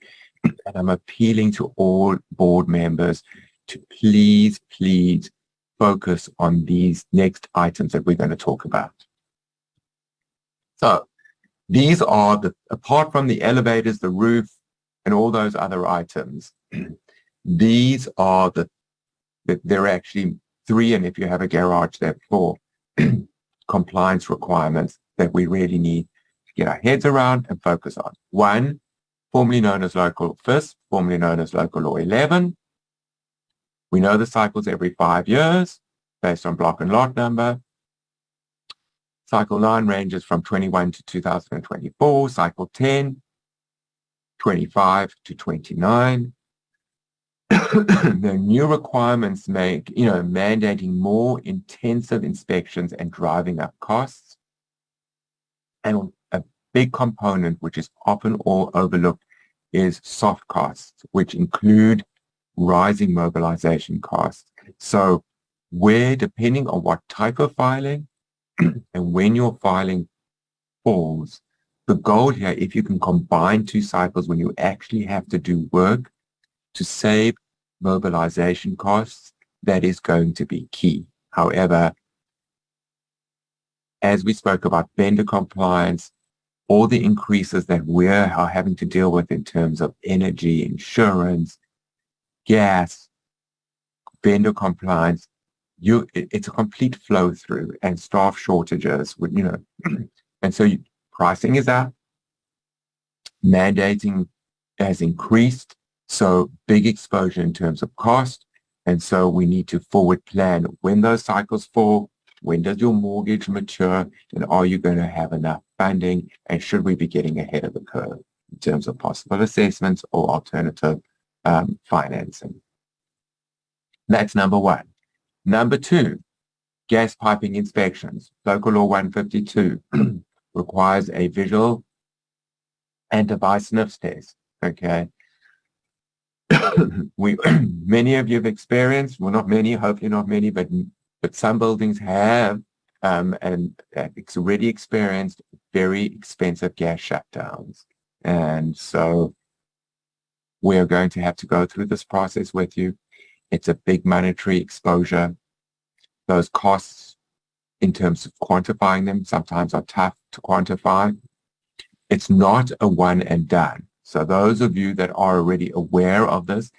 Speaker 2: And I'm appealing to all board members to please focus on these next items that we're going to talk about. So these are apart from the elevators, the roof, and all those other items, these are there are actually 3, and if you have a garage, there are 4 compliance requirements that we really need to get our heads around and focus on. 1, formerly known as local FIS, formerly known as local law 11. We know the cycles every 5 years based on block and lot number. Cycle 9 ranges from 21 to 2024. Cycle 10, 25 to 29. The new requirements mandating more intensive inspections and driving up costs. And a big component, which is often all overlooked, is soft costs, which include rising mobilization costs. So where, depending on what type of filing and when your filing falls, the goal here, if you can combine 2 cycles when you actually have to do work to save mobilization costs, that is going to be key. However, as we spoke about vendor compliance, all the increases that we are having to deal with in terms of energy, insurance, gas, vendor compliance, it's a complete flow through, and staff shortages, and so pricing is up, mandating has increased, so big exposure in terms of cost, and so we need to forward plan when those cycles fall, when does your mortgage mature, and are you going to have enough funding, and should we be getting ahead of the curve in terms of possible assessments or alternative financing. That's number 1. Number 2, gas piping inspections. Local Law 152 requires a visual and device sniff test. Okay. Many of you have experienced, well, not many, hopefully not many, but some buildings have, and it's already experienced very expensive gas shutdowns. And so we are going to have to go through this process with you. It's a big monetary exposure. Those costs, in terms of quantifying them, sometimes are tough to quantify. It's not a one and done. So those of you that are already aware of this,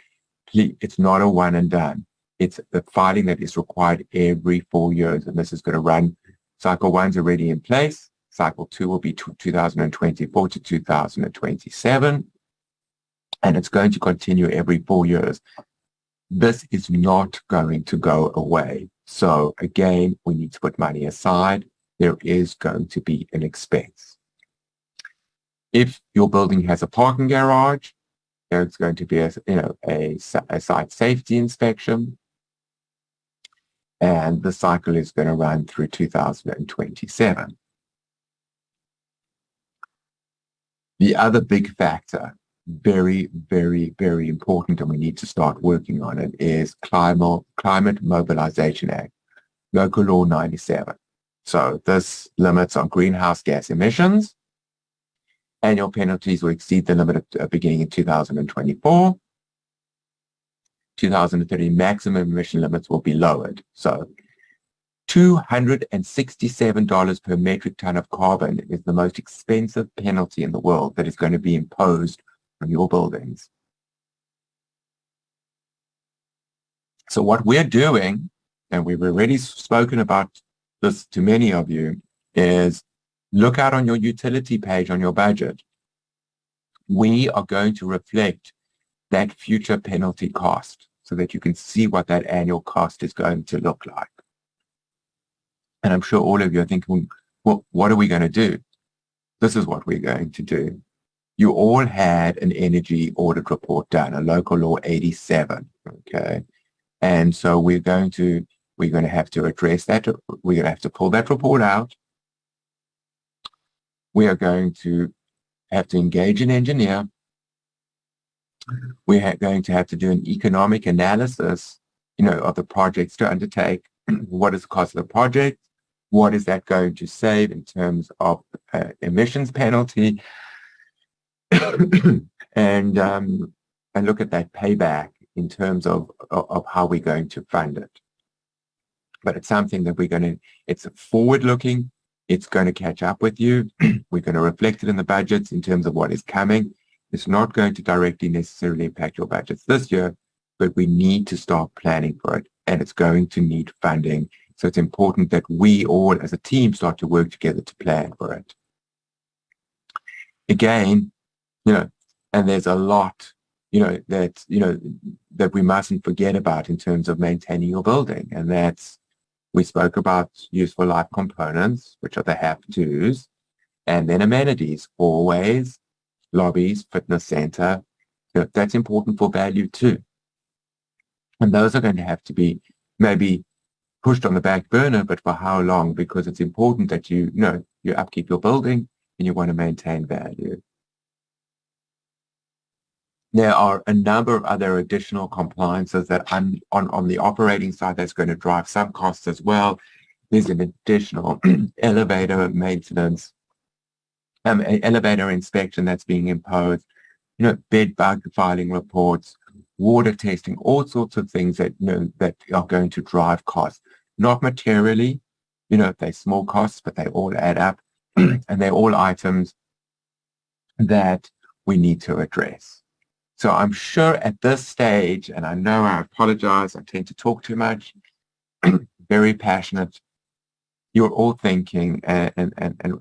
Speaker 2: please, it's not a one and done. It's the filing that is required every 4 years, and this is going to run Cycle 1's already in place. Cycle 2 will be 2024 to 2027. And it's going to continue every 4 years. This is not going to go away. So again, we need to put money aside. There is going to be an expense. If your building has a parking garage, there's going to be a site safety inspection. And the cycle is going to run through 2027. The other big factor, very, very, very important, and we need to start working on it, is Climate Mobilization Act, Local Law 97. So this limits on greenhouse gas emissions. Annual penalties will exceed the limit beginning in 2024. 2030 maximum emission limits will be lowered. So $267 per metric ton of carbon is the most expensive penalty in the world that is going to be imposed on your buildings. So what we're doing, and we've already spoken about this to many of you, is look out on your utility page on your budget. We are going to reflect that future penalty cost so that you can see what that annual cost is going to look like. And I'm sure all of you are thinking, well, what are we going to do? This is what we're going to do. You all had an energy audit report done, a Local Law 87, okay? And so we're going to have to address that. We're going to have to pull that report out. We are going to have to engage an engineer. We're going to have to do an economic analysis, of the projects to undertake. What is the cost of the project? What is that going to save in terms of emissions penalty? and look at that payback in terms of how we're going to fund it. But it's something that it's forward-looking. It's going to catch up with you. We're going to reflect it in the budgets in terms of what is coming. It's not going to directly necessarily impact your budgets this year, but we need to start planning for it, and it's going to need funding. So it's important that we all as a team start to work together to plan for it. Again, and there's a lot, that we mustn't forget about in terms of maintaining your building. And we spoke about useful life components, which are the have-tos, and then amenities, hallways, lobbies, fitness center. That's important for value too. And those are going to have to be maybe pushed on the back burner, but for how long? Because it's important that you upkeep your building and you want to maintain value. There are a number of other additional compliances that on the operating side that's going to drive some costs as well. There's an additional elevator maintenance, elevator inspection that's being imposed, bed bug filing reports, water testing, all sorts of things that that are going to drive costs. Not materially, they're small costs, but they all add up, and they're all items that we need to address. So I'm sure at this stage, and I know I apologize, I tend to talk too much, very passionate, you're all thinking, and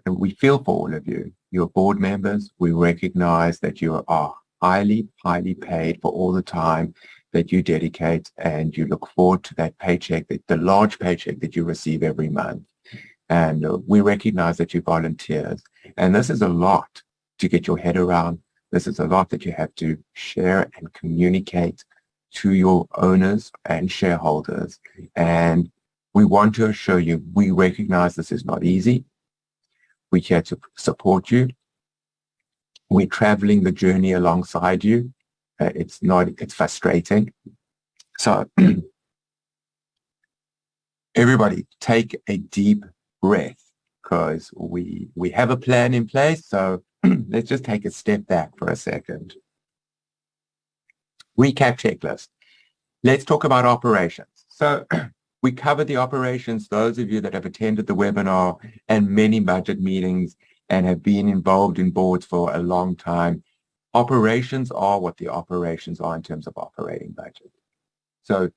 Speaker 2: we feel for all of you. You're board members. We recognize that you are highly, highly paid for all the time that you dedicate, and you look forward to that paycheck, the large paycheck that you receive every month. And we recognize that you're volunteers. And this is a lot to get your head around. This is a lot that you have to share and communicate to your owners and shareholders. And we want to assure you, we recognize this is not easy. We're here to support you. We're traveling the journey alongside you. It's frustrating. So everybody take a deep breath, because we have a plan in place. So let's just take a step back for a second. Recap checklist. Let's talk about operations. So we covered the operations. Those of you that have attended the webinar and many budget meetings and have been involved in boards for a long time, operations are what the operations are in terms of operating budget. So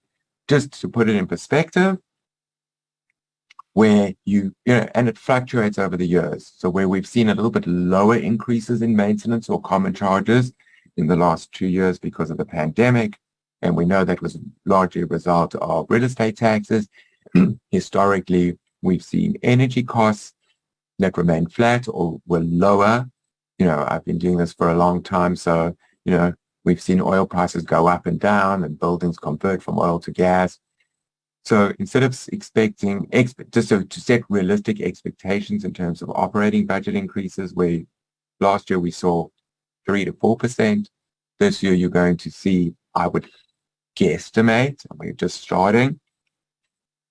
Speaker 2: just to put it in perspective, where and it fluctuates over the years. So where we've seen a little bit lower increases in maintenance or common charges in the last 2 years because of the pandemic, and we know that was largely a result of real estate taxes. Historically, we've seen energy costs that remain flat or were lower. I've been doing this for a long time, so, we've seen oil prices go up and down and buildings convert from oil to gas. So instead of expecting, just to set realistic expectations in terms of operating budget increases, where last year we saw 3 to 4%, this year you're going to see, I would guesstimate, and we're just starting,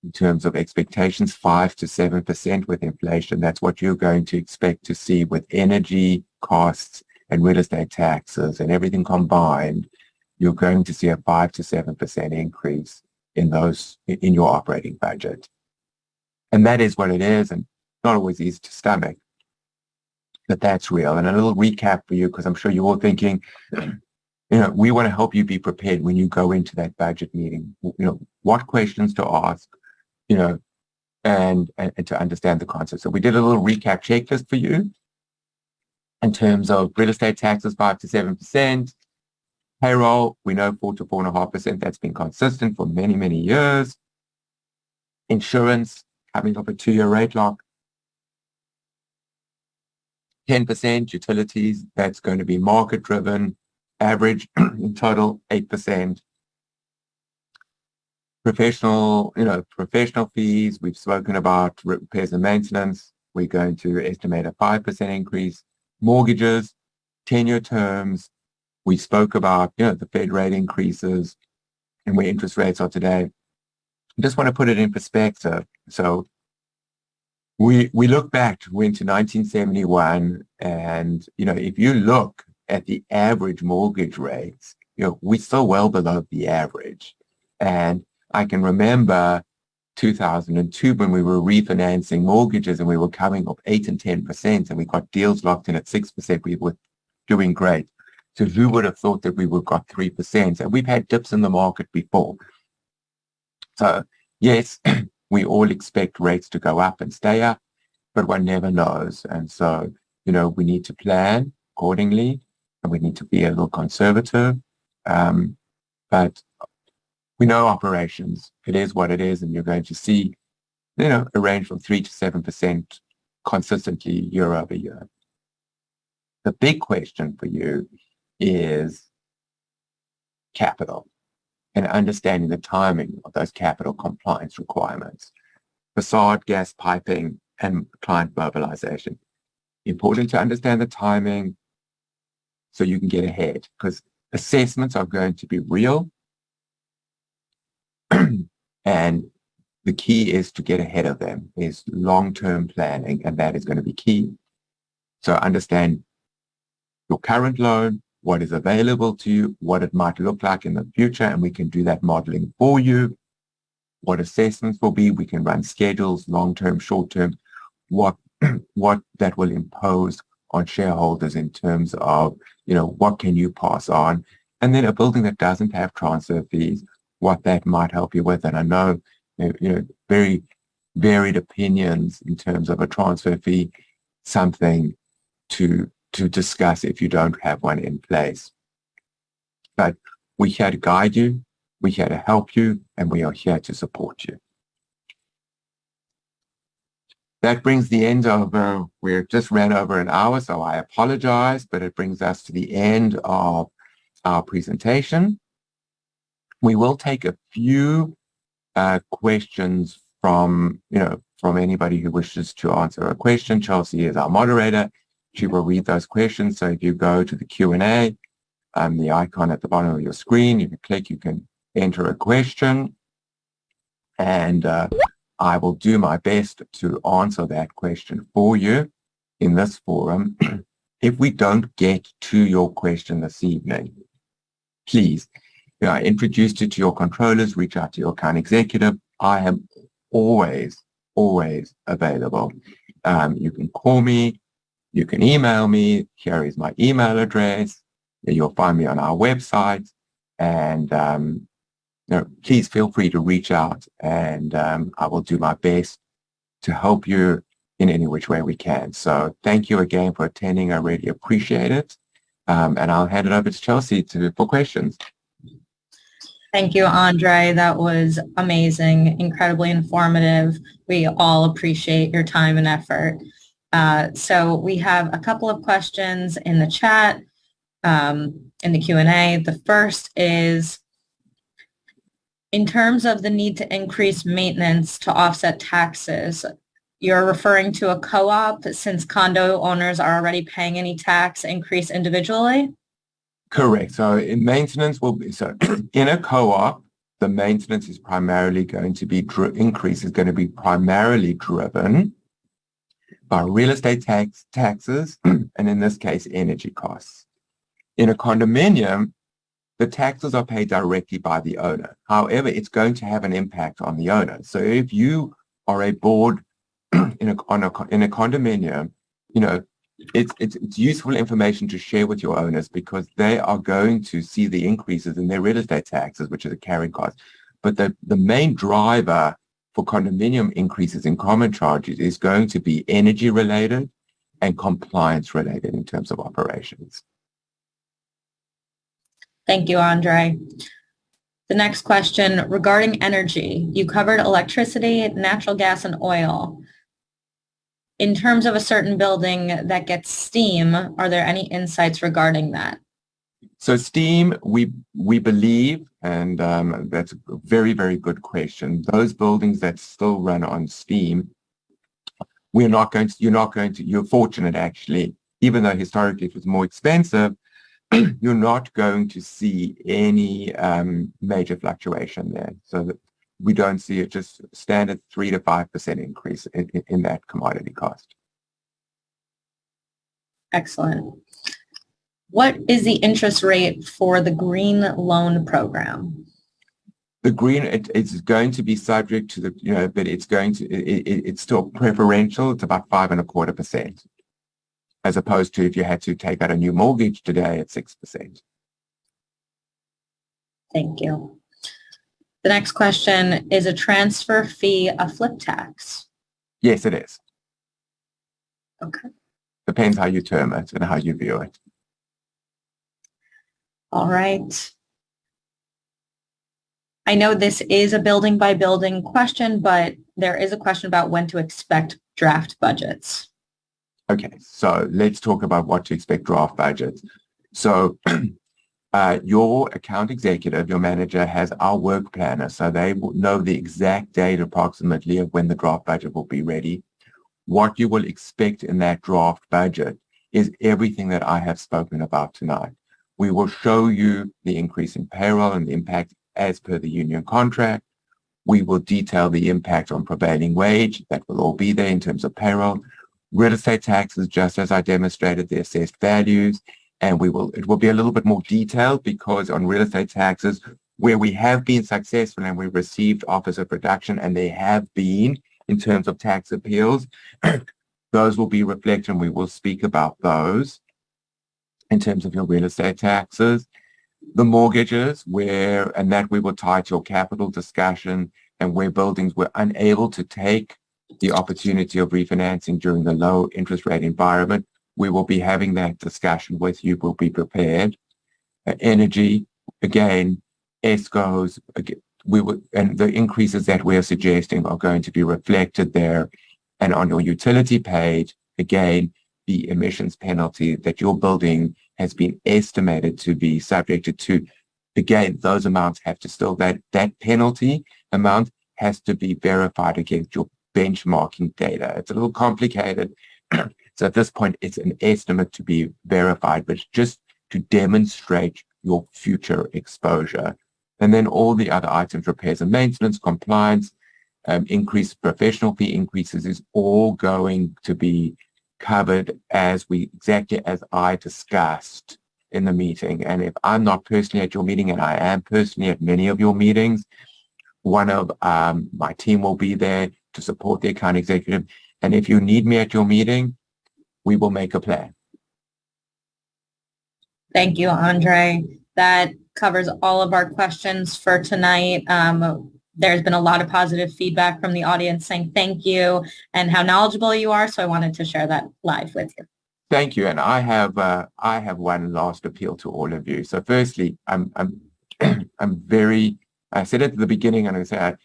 Speaker 2: in terms of expectations, 5 to 7% with inflation. That's what you're going to expect to see with energy costs and real estate taxes and everything combined. You're going to see a 5 to 7% increase in your operating budget. And that is what it is, and not always easy to stomach, but that's real. And a little recap for you, because I'm sure you're all thinking, we want to help you be prepared when you go into that budget meeting. What questions to ask, and to understand the concept. So we did a little recap checklist for you in terms of real estate taxes, 5 to 7%. Payroll, we know 4 to 4.5%. That's been consistent for many, many years. Insurance, coming off a 2-year rate lock. 10% utilities, that's going to be market driven. Average in total, 8%. Professional fees, we've spoken about repairs and maintenance. We're going to estimate a 5% increase. Mortgages, 10-year terms. We spoke about, the Fed rate increases and where interest rates are today. I just want to put it in perspective. So we look back to 1971, and, if you look at the average mortgage rates, we're still well below the average. And I can remember 2002 when we were refinancing mortgages and we were coming up 8 and 10%, and we got deals locked in at 6%. We were doing great. So who would have thought that we would have got 3%? And we've had dips in the market before. So yes, we all expect rates to go up and stay up, but one never knows. And so, we need to plan accordingly, and we need to be a little conservative. But we know operations. It is what it is, and you're going to see, a range from 3 to 7% consistently year over year. The big question for you is capital and understanding the timing of those capital compliance requirements. Facade, gas piping, and client mobilization. Important to understand the timing so you can get ahead, because assessments are going to be real. And the key is to get ahead of them, is long-term planning, and that is going to be key. So understand your current loan, what is available to you, what it might look like in the future, and we can do that modeling for you. What assessments will be, we can run schedules, long-term, short-term, what that will impose on shareholders in terms of, what can you pass on, and then a building that doesn't have transfer fees, what that might help you with. And I know, very varied opinions in terms of a transfer fee, something to discuss if you don't have one in place. But we're here to guide you, we're here to help you, and we are here to support you. That brings the end of, we just ran over an hour, so I apologize, but it brings us to the end of our presentation. We will take a few questions from anybody who wishes to answer a question. Chelsea is our moderator. She will read those questions. So if you go to the Q&A, the icon at the bottom of your screen, you can click, you can enter a question, and I will do my best to answer that question for you in this forum. If we don't get to your question this evening, please, I introduced you to your controllers, reach out to your account executive. I am always available. You can call me, you can email me. Here is my email address. You'll find me on our website, and please feel free to reach out, and I will do my best to help you in any which way we can. So thank you again for attending. I really appreciate it. And I'll hand it over to Chelsea for questions.
Speaker 1: Thank you, Andre. That was amazing, incredibly informative. We all appreciate your time and effort. So we have a couple of questions in the chat, in the Q&A. The first is, in terms of the need to increase maintenance to offset taxes, you're referring to a co-op since condo owners are already paying any tax increase individually?
Speaker 2: Correct. So in maintenance will be, so in a co-op, the maintenance is primarily going to be, increase is going to be primarily driven by real estate taxes, and in this case, energy costs. In a condominium, the taxes are paid directly by the owner. However, it's going to have an impact on the owner. So if you are a board in a condominium, you know, it's useful information to share with your owners because they are going to see the increases in their real estate taxes, which is a carrying cost. But the main driver for condominium increases in common charges is going to be energy related and compliance related in terms of operations.
Speaker 1: Thank you, Andre. The next question regarding energy. You covered electricity, natural gas, and oil. In terms of a certain building that gets steam, are there any insights regarding that?
Speaker 2: So steam, we believe, and that's a very, very good question. Those buildings that still run on steam, you're fortunate actually, even though historically it was more expensive, you're not going to see any major fluctuation there. So that we don't see it, just standard 3 to 5% increase in that commodity cost.
Speaker 1: Excellent. What is the interest rate for the green loan program?
Speaker 2: The green, it's going to be subject to the, but it's going to, it's still preferential. It's about 5.25%, as opposed to if you had to take out a new mortgage today at 6%.
Speaker 1: Thank you. The next question, is a transfer fee a flip tax?
Speaker 2: Yes, it is.
Speaker 1: Okay.
Speaker 2: Depends how you term it and how you view it.
Speaker 1: All right. I know this is a building by building question, but there is a question about when to expect draft budgets.
Speaker 2: Okay, so let's talk about what to expect draft budgets. So your account executive, your manager, has our work planner, so they will know the exact date approximately of when the draft budget will be ready. What you will expect in that draft budget is everything that I have spoken about tonight. We will show you the increase in payroll and the impact as per the union contract. We will detail the impact on prevailing wage. That will all be there in terms of payroll. Real estate taxes, just as I demonstrated, the assessed values. And it will be a little bit more detailed because on real estate taxes, where we have been successful and we've received offers of reduction, and they have been in terms of tax appeals, those will be reflected, and we will speak about those in terms of your real estate taxes. The mortgages, and that we will tie to your capital discussion, and where buildings were unable to take the opportunity of refinancing during the low interest rate environment, we will be having that discussion with you. We'll be prepared. Energy, again, ESCOs, and the increases that we're suggesting are going to be reflected there. And on your utility page, again, the emissions penalty that your building has been estimated to be subjected to. Again, those amounts have to still, that penalty amount has to be verified against your benchmarking data. It's a little complicated. So at this point, it's an estimate to be verified, but just to demonstrate your future exposure. And then all the other items, repairs and maintenance, compliance, increased professional fee increases, is all going to be covered exactly as I discussed in the meeting. And if I'm not personally at your meeting, and I am personally at many of your meetings, one of my team will be there to support the account executive. And if you need me at your meeting, we will make a plan.
Speaker 1: Thank you, Andre. That covers all of our questions for tonight. there's been a lot of positive feedback from the audience saying thank you and how knowledgeable you are. So I wanted to share that live with you.
Speaker 2: Thank you. And I have one last appeal to all of you. So firstly, I'm very, I said it at the beginning and I said,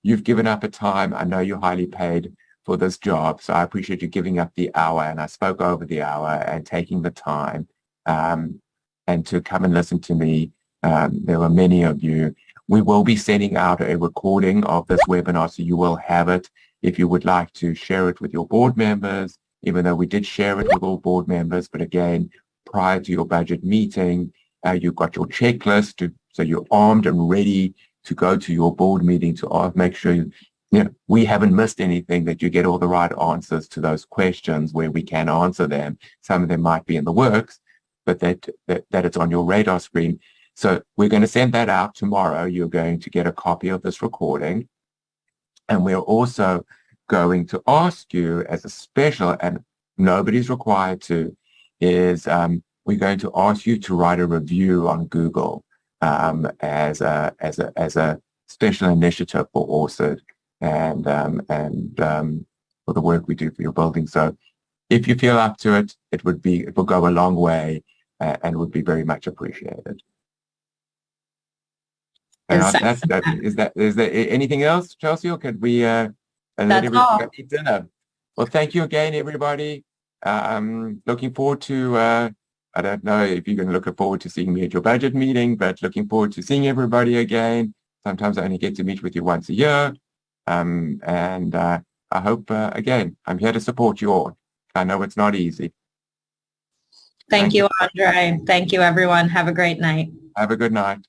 Speaker 2: you've given up a time. I know you're highly paid for this job. So I appreciate you giving up the hour, and I spoke over the hour and taking the time and to come and listen to me. There were many of you. We will be sending out a recording of this webinar, so you will have it if you would like to share it with your board members, even though we did share it with all board members. But again, prior to your budget meeting, you've got your checklist, so you're armed and ready to go to your board meeting to make sure we haven't missed anything, that you get all the right answers to those questions where we can answer them. Some of them might be in the works, but that it's on your radar screen. So we're going to send that out tomorrow. You're going to get a copy of this recording. And we're also going to ask you as a special, and nobody's required to, is we're going to ask you to write a review on Google as a special initiative for ORCID and for the work we do for your building. So if you feel up to it, it will go a long way and would be very much appreciated. And is there anything else, Chelsea, or could we let everybody go eat dinner? Well, thank you again, everybody. Looking forward to, I don't know if you're going to look forward to seeing me at your budget meeting, but looking forward to seeing everybody again. Sometimes I only get to meet with you once a year. And I hope, again, I'm here to support you all. I know it's not easy.
Speaker 1: Thank you, Andre. Thank you, everyone. Have a great night.
Speaker 2: Have a good night.